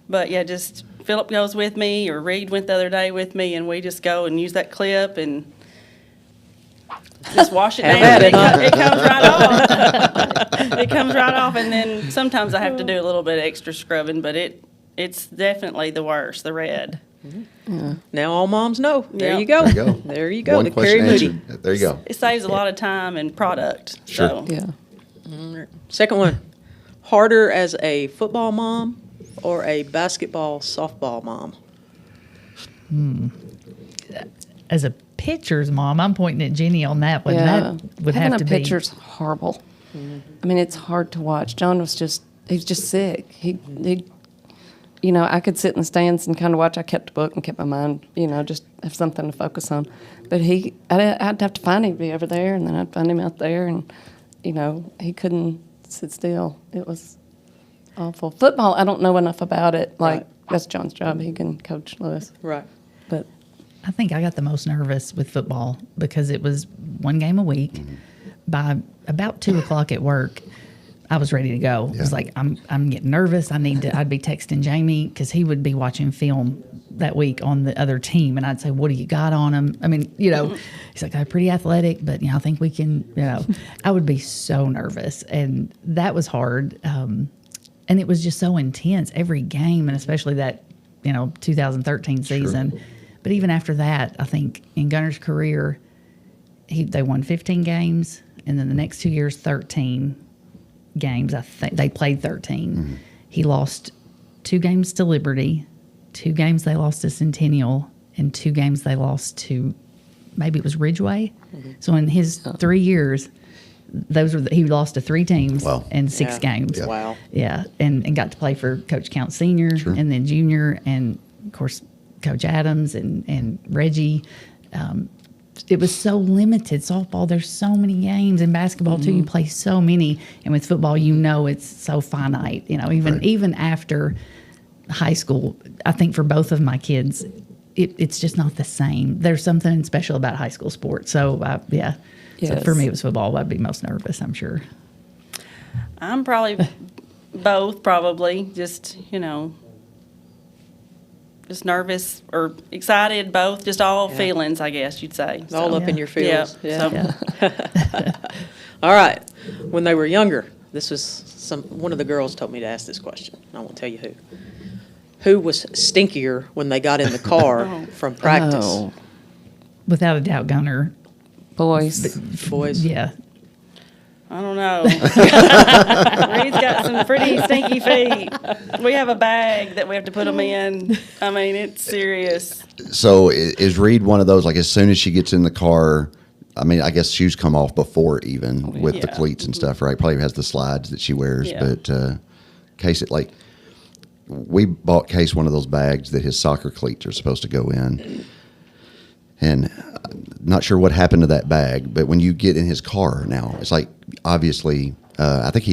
but yeah, just Philip goes with me, or Reed went the other day with me, and we just go and use that clip and just wash it down. It comes right off. It comes right off, and then sometimes I have to do a little bit of extra scrubbing, but it's definitely the worst, the red. Now all moms know. There Yeah. you go. There you go. There you go. One The question Carrie Moody. answered. There you go. It saves a lot of time and product. Sure. So. Yeah. Second one. Harder as a football mom or a basketball, softball mom? As a pitcher's mom, I'm pointing at Jenny on that one. Yeah. That would Having have to a be. pitcher's horrible. I mean, it's hard to watch. John was just sick. He I could sit in the stands and kind of watch. I kept a book and kept my mind, just have something to focus on. But I'd have to find him to be over there, and then I'd find him out there, and, he couldn't sit still. It was awful. Football, I don't know enough about it. That's John's job. He can coach Lewis. Right. But I think I got the most nervous with football because it was one game a week. By about 2:00 at work, I was ready to go. It was like, I'm getting nervous. I'd be texting Jamie because he would be watching film that week on the other team. And I'd say, what do you got on him? I mean, he's like, they're pretty athletic, but I think we can, I would be so nervous. And that was hard. And it was just so intense every game. And especially that, 2013 season. But even after that, I think in Gunner's career, they won 15 games, and then the next 2 years, 13 games. I think they played 13. Mm-hmm. He lost 2 games to Liberty, 2 games they lost to Centennial, and 2 games they lost to maybe it was Ridgeway. Mm-hmm. So in his 3 years, he lost to 3 teams in 6 games. Yeah. Wow. Yeah, and got to play for Coach Count Sr. and then Junior, and of course Coach Adams and Reggie. It was so limited. Softball, there's so many games. In basketball too, you play so many, and with football, it's so finite. Even after high school, I think for both of my kids, it's just not the same. There's something special about high school sports. So Yes. So for me, it was football. I'd be most nervous, I'm sure. I'm probably both, probably. Just nervous or excited, both. Just all feelings, I guess you'd say. All up in your feels. Yeah. All right. When they were younger, this was one of the girls told me to ask this question. I won't tell you who. Who was stinkier when they got in the car from practice? Oh. Without a doubt, Gunner. Boys. Yeah. I don't know. Reed's got some pretty stinky feet. We have a bag that we have to put them in. I mean, it's serious. So is Reed one of those, like as soon as she gets in the car, I mean, I guess shoes come off before even with the cleats and stuff, right? Probably has the slides that she wears, but Case, we bought Case one of those bags that his soccer cleats are supposed to go in. And I'm not sure what happened to that bag, but when you get in his car now, it's like obviously, I think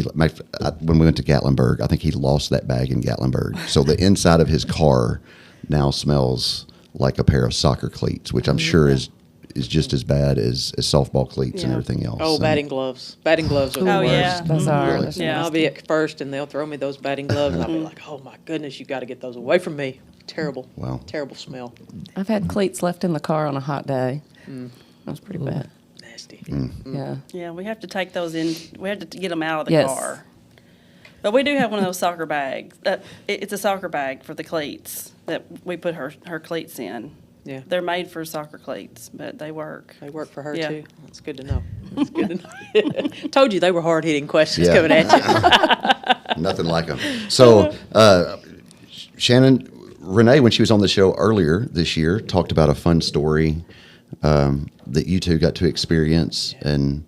when we went to Gatlinburg, I think he lost that bag in Gatlinburg. So the inside of his car now smells like a pair of soccer cleats, which I'm sure is just as bad as softball cleats and everything else. Oh, batting gloves. Batting gloves are the worst. Yeah. Those are. Really? Yeah, I'll be at first, and they'll throw me those batting gloves, and I'll be like, oh, my goodness, you got to get those away from me. Terrible. Wow. Terrible smell. I've had cleats left in the car on a hot day. That was pretty bad. Nasty. Yeah. Yeah, we have to take those in. We have to get them out of the car. But we do have one of those soccer bags. It's a soccer bag for the cleats that we put her cleats in. Yeah. They're made for soccer cleats, but they work. They work for her, too. That's good to know. That's good to know. Told you they were hard-hitting questions coming at you. Nothing like them. So, Shannon, Renee, when she was on the show earlier this year, talked about a fun story that you two got to experience, and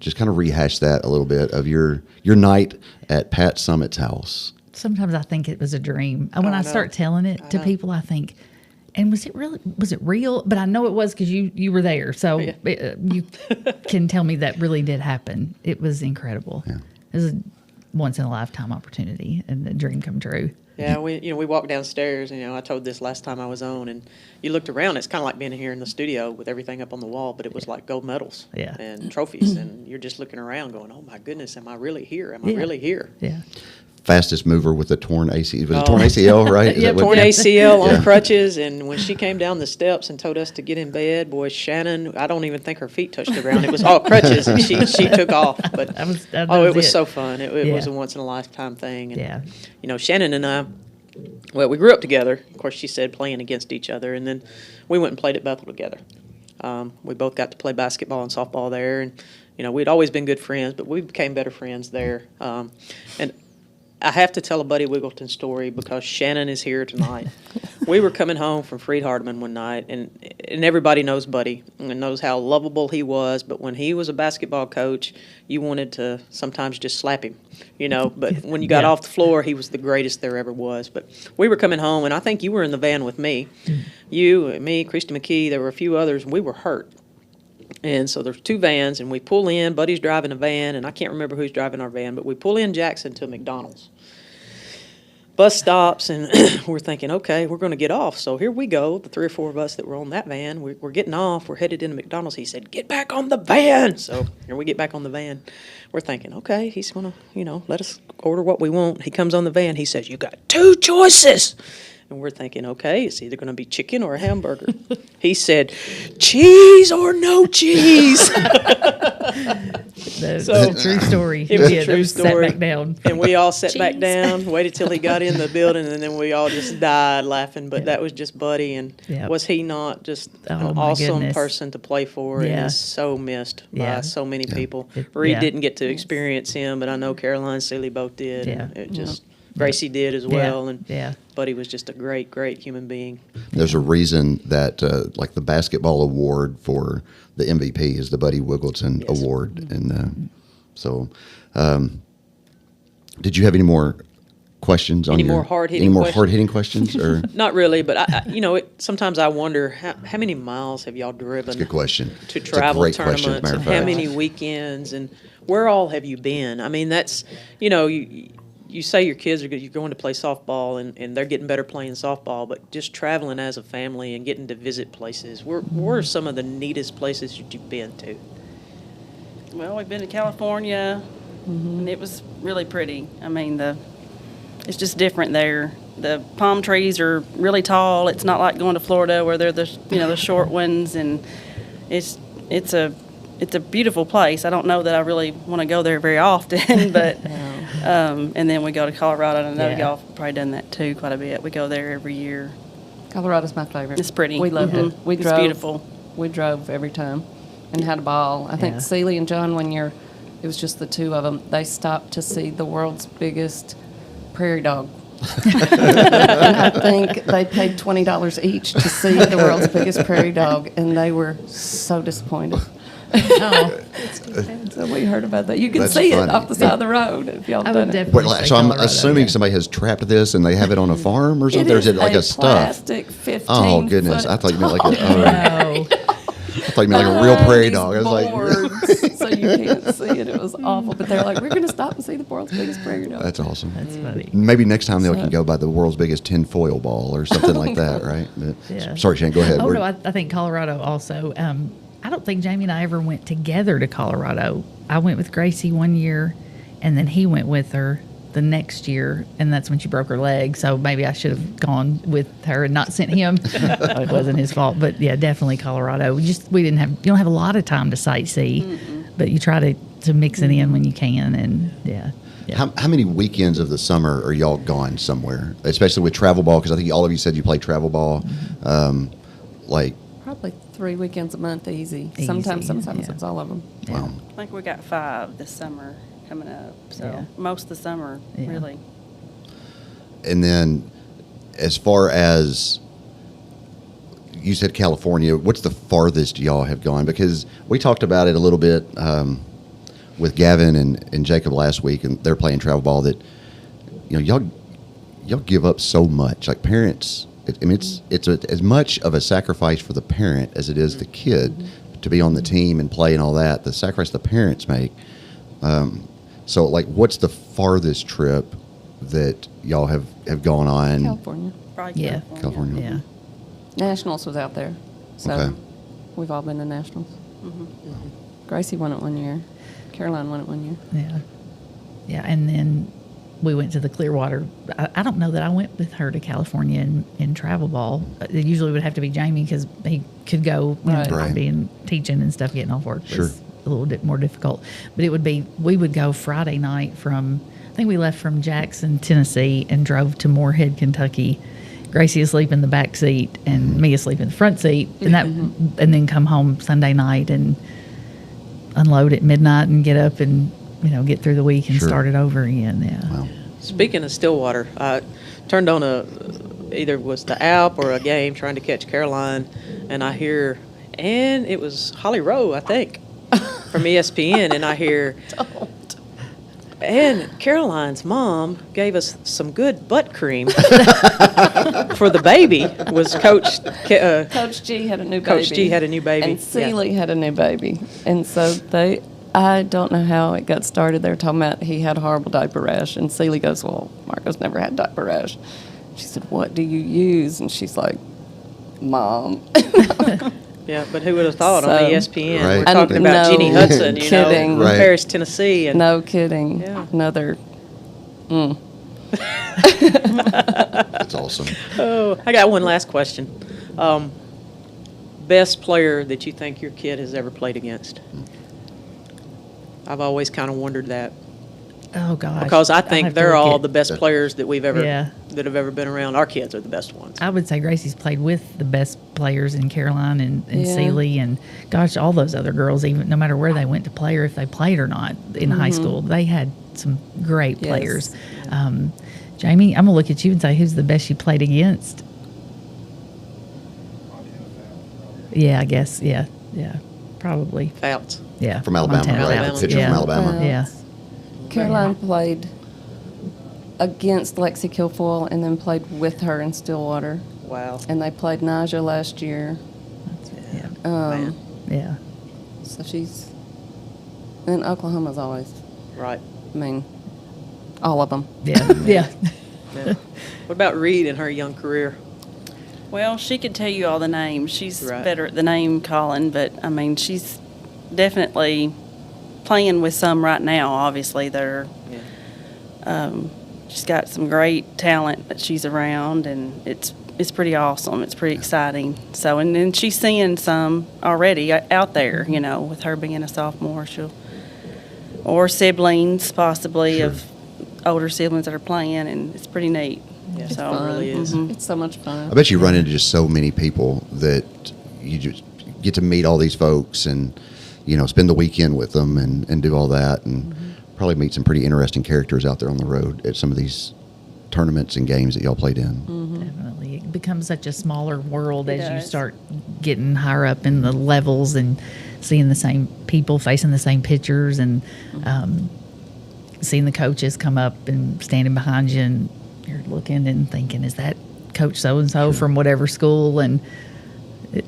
just kind of rehash that a little bit of your night at Pat Summit's house. Sometimes I think it was a dream. When I start telling it to people, I think, and was it real? But I know it was because you were there. So you can tell me that really did happen. It was incredible. Yeah. It was a once-in-a-lifetime opportunity and a dream come true. Yeah, we walked downstairs, and I told this last time I was on, and you looked around. It's kind of like being here in the studio with everything up on the wall, but it was like gold medals and trophies, and you're just looking around going, oh, my goodness, am I really here? Am I really here? Yeah. Fastest mover with a torn ACL. Was it torn ACL, right? Torn ACL on crutches, and when she came down the steps and told us to get in bed, boy, Shannon, I don't even think her feet touched the ground. It was all crutches, and she took off. But it was so fun. It was a once-in-a-lifetime thing. And, Shannon and I, we grew up together. Of course, she said playing against each other, and then we went and played at Bethel together. We both got to play basketball and softball there, and, we'd always been good friends, but we became better friends there. And I have to tell a Buddy Wiggleton story because Shannon is here tonight. We were coming home from Freed Hardeman one night, and everybody knows Buddy and knows how lovable he was, but when he was a basketball coach, you wanted to sometimes just slap him, but when you got off the floor, he was the greatest there ever was. But we were coming home, and I think you were in the van with me. You and me, Christy McKee, there were a few others, and we were hurt. And so there's 2 vans, and we pull in. Buddy's driving a van, and I can't remember who's driving our van, but we pull in Jackson to McDonald's. Bus stops, and we're thinking, okay, we're going to get off. So here we go, the 3 or 4 of us that were on that van. We're getting off. We're headed into McDonald's. He said, get back on the van. So here we get back on the van. We're thinking, okay, he's going to, let us order what we want. He comes on the van. He says, you got 2 choices. And we're thinking, okay, it's either going to be chicken or a hamburger. He said, cheese or no cheese. The true story. It was a Yeah, true sat story. back down. And we all sat back Jeez. down, waited till he got in the building, and then we all just died laughing. But that was just Buddy, and Yeah. was he not just Oh, an my awesome goodness. person to play for? Yeah. And is so missed Yeah. by so many people. It- Reed yeah. didn't get to experience him, but I know Caroline and Celie both did. Yeah. And it just Gracie did as well, and Yeah. Buddy was just a great, great human being. There's a reason that like the basketball award for the MVP is the Buddy Wiggleton Yes. Award, and so. Did you have any more questions on Any your more hard-hitting any more questions? hard-hitting questions or? Not really, but sometimes I wonder how many miles have y'all driven Good question. to It's a travel great question, tournaments, matter and of how fact. many weekends, and where all have you been? I mean, that's you say your kids are good, you're going to play softball, and they're getting better playing softball, but just traveling as a family and getting to visit places. Where are some of the neatest places that you've been to? Well, we've been to California, and it was really pretty. I mean, it's just different there. The palm trees are really tall. It's not like going to Florida where they're the short ones, and it's a beautiful place. I don't know that I really want to go there very often, but and then we go to Colorado, and I know Yeah. y'all have probably done that too quite a bit. We go there every year. Colorado's my favorite. It's pretty. We loved Mhm. it. We It's drove. beautiful. We drove every time and had a ball. I think Yeah. Celie and John, one year, it was just the two of them. They stopped to see the world's biggest prairie dog. And I think they paid $20 each to see the world's biggest prairie dog, and they were so disappointed. Oh, And so we heard about that. You can That's see funny. it off the side of the road if y'all I done would it. definitely. Wait, say so I'm Colorado, assuming yeah. somebody has trapped this and they have it on a farm or something, or is it like a stuff? plastic 15 Oh goodness! I thought you meant like a. No. I thought you meant like a real prairie dog. I was like, boards, so you can't see it. It was awful. But they're like, we're going to stop and see the world's biggest prairie dog. that's awesome. That's funny. Maybe next time they can go by the world's biggest tinfoil ball or something like that, right? But, Yeah. Sorry, Shane, go ahead. Oh, We're- no, I think Colorado also. I don't think Jamie and I ever went together to Colorado. I went with Gracie one year, and then he went with her the next year, and that's when she broke her leg. So maybe I should have gone with her and not sent him. It wasn't his fault, but yeah, definitely Colorado. We didn't have. You don't have a lot of time to sightsee, but you try to mix it in when you can, and yeah. How many weekends of the summer are y'all gone somewhere, especially with travel ball? Because I think all of you said you play travel ball. Like, Probably 3 weekends a month, easy. Easy, Sometimes yeah. it's all of them. wow. I think we got 5 this summer coming up. So Yeah. most of the summer, Yeah. really. And then, as far as you said, California, what's the farthest y'all have gone? Because we talked about it a little bit with Gavin and Jacob last week, and they're playing travel ball. That y'all give up so much. Like parents, it's as much of a sacrifice for the parent as it is the kid to be on the team and play and all that. The sacrifice the parents make. So, like, what's the farthest trip that y'all have gone on? California. Probably Yeah. California. Yeah. Nationals was out there. So Okay. we've all been to Nationals. Gracie won it one year. Caroline won it one year. Yeah. Yeah. And then we went to the Clearwater. I don't know that I went with her to California in travel ball. It usually would have to be Jamie because he could go, Right. Right. being teaching and stuff, getting off work was Sure. a little bit more difficult. But we would go Friday night I think we left from Jackson, Tennessee, and drove to Moorhead, Kentucky. Gracie asleep in the back seat and me asleep in the front seat, and then come home Sunday night and unload at midnight and get up and get through the week and Sure. start it over again. Yeah. Wow. Speaking of Stillwater, I turned on either it was the app or a game trying to catch Caroline, and I hear, and it was Holly Rowe, I think, from ESPN, and I hear, and Caroline's mom gave us some good butt cream for the baby. Was Coach Coach G had a new baby. Coach G had a new baby, And Celie had a new baby. And so I don't know how it got started. They were talking about he had a horrible diaper rash. And Celie goes, well, Marco's never had diaper rash. She said, what do you use? And she's like, Mom. Yeah, but who would have thought on So- ESPN? Right. We're talking about No Jeannie Hudson, kidding. in Right. Paris, Tennessee, and No kidding. Yeah. Another. That's awesome. Oh, I got one last question. Best player that you think your kid has ever played against? I've always kind of wondered that. Oh gosh. Because I I'll think have to they're look all at- the best players that Yeah. that have ever been around. Our kids are the best ones. I would say Gracie's played with the best players in Caroline and Yeah. Sealy and gosh, all those other girls, even no matter where they went to play or if they played or not in high school, they had some great Yes. players. Jamie, I'm gonna look at you and say who's the best you played against. Yeah, I guess. Yeah, probably. Fouts. Yeah, From Alabama, Montana right? Fouts. Pitcher yeah. from Alabama. Yeah. Caroline played against Lexi Kilfoyle and then played with her in Stillwater. Wow. And they played Naja last year. Yeah. Man. Yeah. So she's. And Oklahoma's always. Right. I mean, all of them. Yeah. Yeah. Yeah. What about Reed in her young career? Well, she could tell you all the names. She's Right. better at the name calling, but I mean, she's definitely playing with some right now. Obviously, they're. Yeah. She's got some great talent that she's around, and it's pretty awesome. It's pretty exciting. So, and then she's seeing some already out there. You know, with her being a sophomore, or siblings possibly of older siblings that are playing, and it's pretty neat. Yeah, It's so fun. it really is. It's so much fun. I bet you run into just so many people that you just get to meet all these folks and, spend the weekend with them and do all that and probably meet some pretty interesting characters out there on the road at some of these tournaments and games that y'all played in. Definitely. It becomes such a smaller world It as you does. start getting higher up in the levels and seeing the same people facing the same pitchers and seeing the coaches come up and standing behind you and you're looking and thinking, is that Coach so-and-so from whatever school? And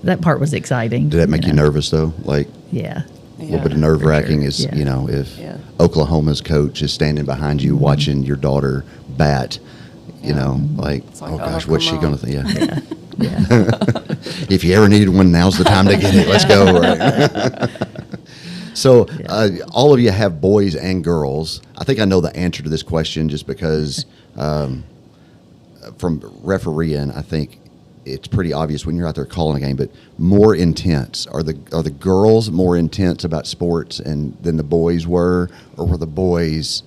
that part was exciting. Did that make you nervous, though? Like, Yeah. a little bit of nerve-wracking is, Yeah. if Yeah. Oklahoma's coach is standing behind you watching your daughter bat, like, It's like, oh, oh, gosh, what's she come going on. to think? Yeah. Yeah. If you ever needed one, now's the time to get it. Let's go. Right? So all of you have boys and girls. I think I know the answer to this question just because from refereeing, I think it's pretty obvious when you're out there calling a game, but more intense. Are the girls more intense about sports than the boys were, or were the boys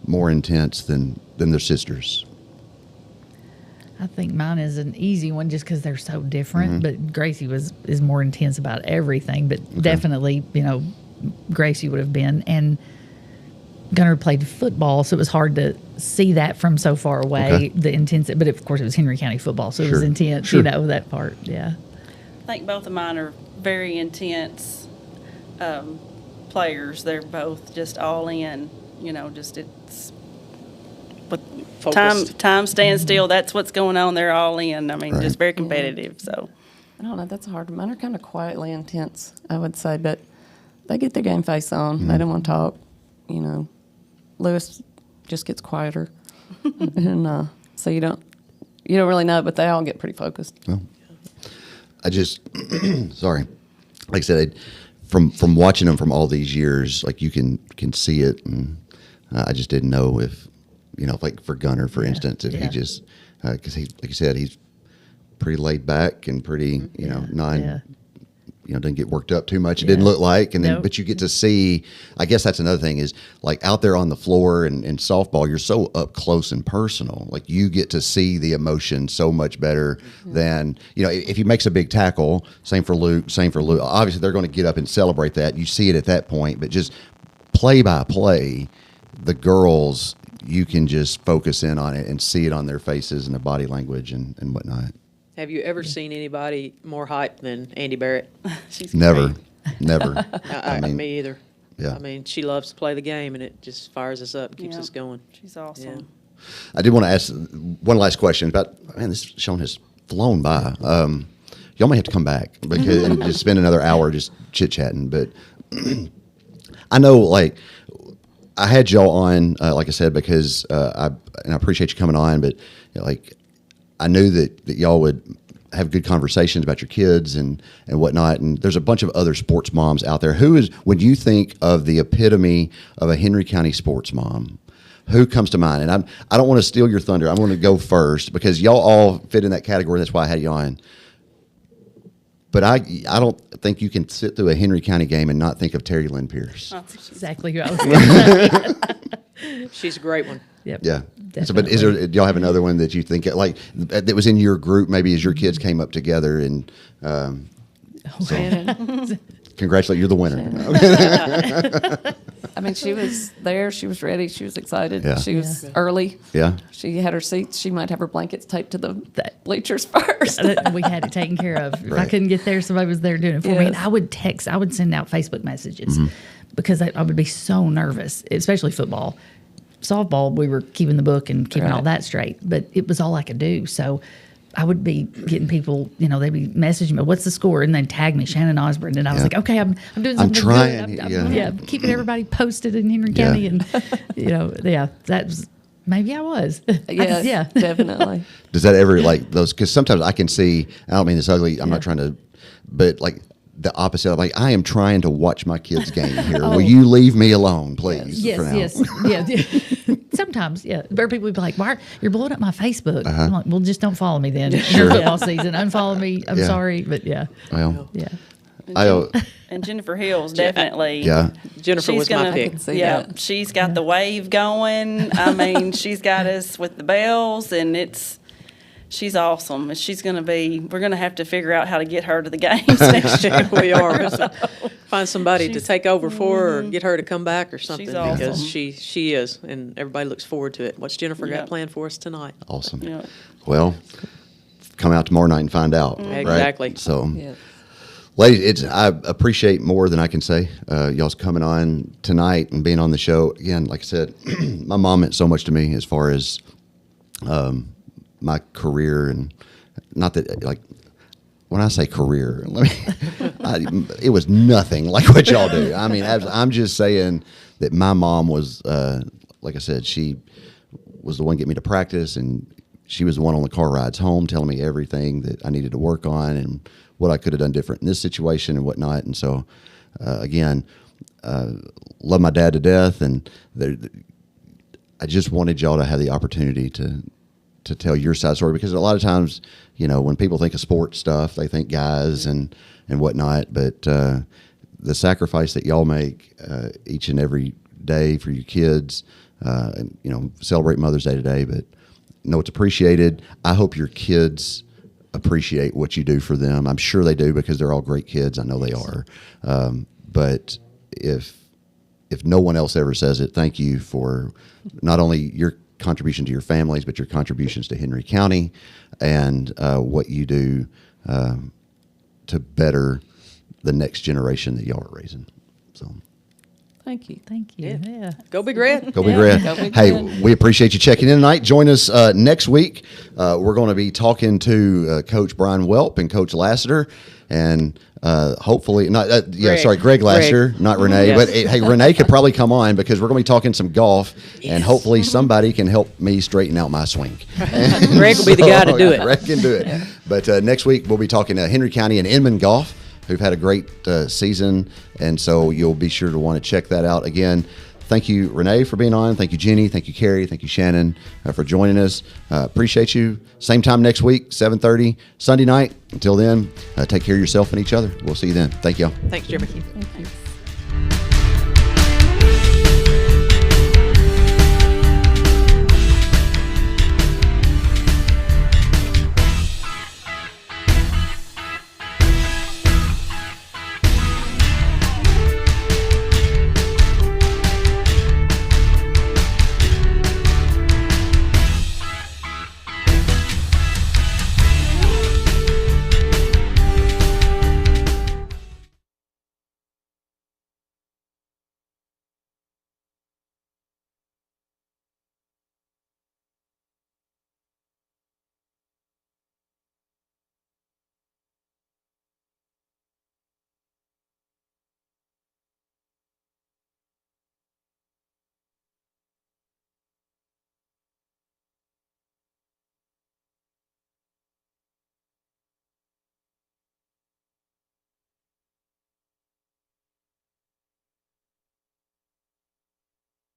more intense than their sisters? I think mine is an easy one just because they're so different. But Gracie is more intense about everything. But definitely, Gracie would have been. And Gunnar played football, so it was hard to see that from so far away, the intensity. But of course, it was Henry County football, so it was intense, that part. Yeah. I think both of mine are very intense players. They're both just all in. Just it's. But Focused. time stands still. That's what's going on. They're all in. I mean, just very competitive. So. I don't know. That's hard. Mine are kind of quietly intense, I would say, but they get their game face on. They don't want to talk. Lewis just gets quieter, and so you don't really know, but they all get pretty focused. Well, I just sorry, like I said, from watching them from all these years, like you can see it, and I just didn't know if like for Gunnar, for instance, if he just because he, like you said, he's pretty laid back and pretty didn't get worked up too much. It didn't look like, and then but you get to see. I guess that's another thing is like out there on the floor and softball, you're so up close and personal. Like you get to see the emotion so much better than if he makes a big tackle. Same for Luke. Obviously, they're going to get up and celebrate that. You see it at that point, but just play by play, the girls, you can just focus in on it and see it on their faces and their body language and whatnot. Have you ever seen anybody more hyped than Andy Barrett? She's Never. great. I mean, me either. Yeah. I mean, she loves to play the game, and it just fires us up, keeps Yeah. us going. She's awesome. I did want to ask one last question about, this show has flown by. Y'all may have to come back because and just spend another hour just chit-chatting. But I know, like, I had y'all on, like I said, because I appreciate you coming on, but I knew that y'all would have good conversations about your kids and whatnot. And there's a bunch of other sports moms out there. When you think of the epitome of a Henry County sports mom, who comes to mind? And I don't want to steal your thunder. I'm going to go first because y'all all fit in that category. That's why I had you on. But I don't think you can sit through a Henry County game and not think of Terry Lynn Pierce. That's exactly who I was going to say. She's a great one. Yep. Yeah. So, but do y'all have another one that you think like that was in your group maybe as your kids came up together and congratulate, you're the winner. I mean, she was there. She was ready. She was excited. Yeah. She was early. Yeah. She had her seats. She might have her blankets taped to the bleachers first. We had it taken care of. If I couldn't get there, somebody was there doing it for me. And I would send out Facebook messages because I would be so nervous, especially football. Softball, we were keeping the book and keeping all that straight, but it was all I could do. So I would be getting people, they'd be messaging me, what's the score? And then tag me, Shannon Osborne. And I was like, okay, I'm doing something trying. good. I'm keeping everybody posted in Henry County. And, that was, maybe I was. Yes, yeah. Definitely. Does that ever like those? Because sometimes I can see, I don't mean this ugly, I'm not trying to, but like the opposite. Like, I am trying to watch my kids' game here. Will you leave me alone, please? Yes. Sometimes, yeah. There are people who be like, Mark, you're blowing up my Facebook. I'm like, well, just don't follow me then. Sure. Football season. Unfollow me. I'm sorry. But Well, yeah. And Jennifer Hills, definitely. Yeah. Jennifer was my pick. Yeah, she's got the wave going. I mean, she's got us with the bells, and she's awesome. She's going to be, we're going to have to figure out how to get her to the games next year. We are. Find somebody to take over for her or get her to come back or something. She's awesome. Because she is, and everybody looks forward to it. What's Jennifer got planned for us tonight? Awesome. Yeah. Well, come out tomorrow night and find out. Exactly. Right? So, Yes. ladies, I appreciate more than I can say. Y'all's coming on tonight and being on the show. Again, like I said, my mom meant so much to me as far as my career, and not that like when I say career, it was nothing like what y'all do. I mean, I'm just saying that my mom was, like I said, she was the one getting me to practice, and she was the one on the car rides home telling me everything that I needed to work on and what I could have done different in this situation and whatnot. And so, again, love my dad to death, and I just wanted y'all to have the opportunity to tell your side story, because a lot of times, when people think of sports stuff, they think guys and whatnot, but the sacrifice that y'all make each and every day for your kids, and celebrate Mother's Day today, but it's appreciated. I hope your kids appreciate what you do for them. I'm sure they do, because they're all great kids. I know they are. But if no one else ever says it, thank you for not only your contribution to your families, but your contributions to Henry County and what you do to better the next generation that y'all are raising. So Thank you. Thank you. Yeah. Go Big Red. Go Big Red. Go Big Hey, Red. we appreciate you checking in tonight. Join us next week. We're going to be talking to Coach Brian Welp and Coach Lassiter, and hopefully, Greg Lassiter, not Renee. Yes. But hey, Renee could probably come on, because we're going to be talking some golf, and hopefully somebody can help me straighten out my swing. Greg will be the guy to do it. Greg can do it. But next week we'll be talking to Henry County and Inman Golf, who've had a great season, and so you'll be sure to want to check that out. Again, thank you, Renee, for being on. Thank you, Jenny. Thank you, Carrie. Thank you, Shannon, for joining us. Appreciate you. Same time next week, 7:30, Sunday night. Until then, take care of yourself and each other. We'll see you then. Thank you. Thanks, Jimmy. Thank you.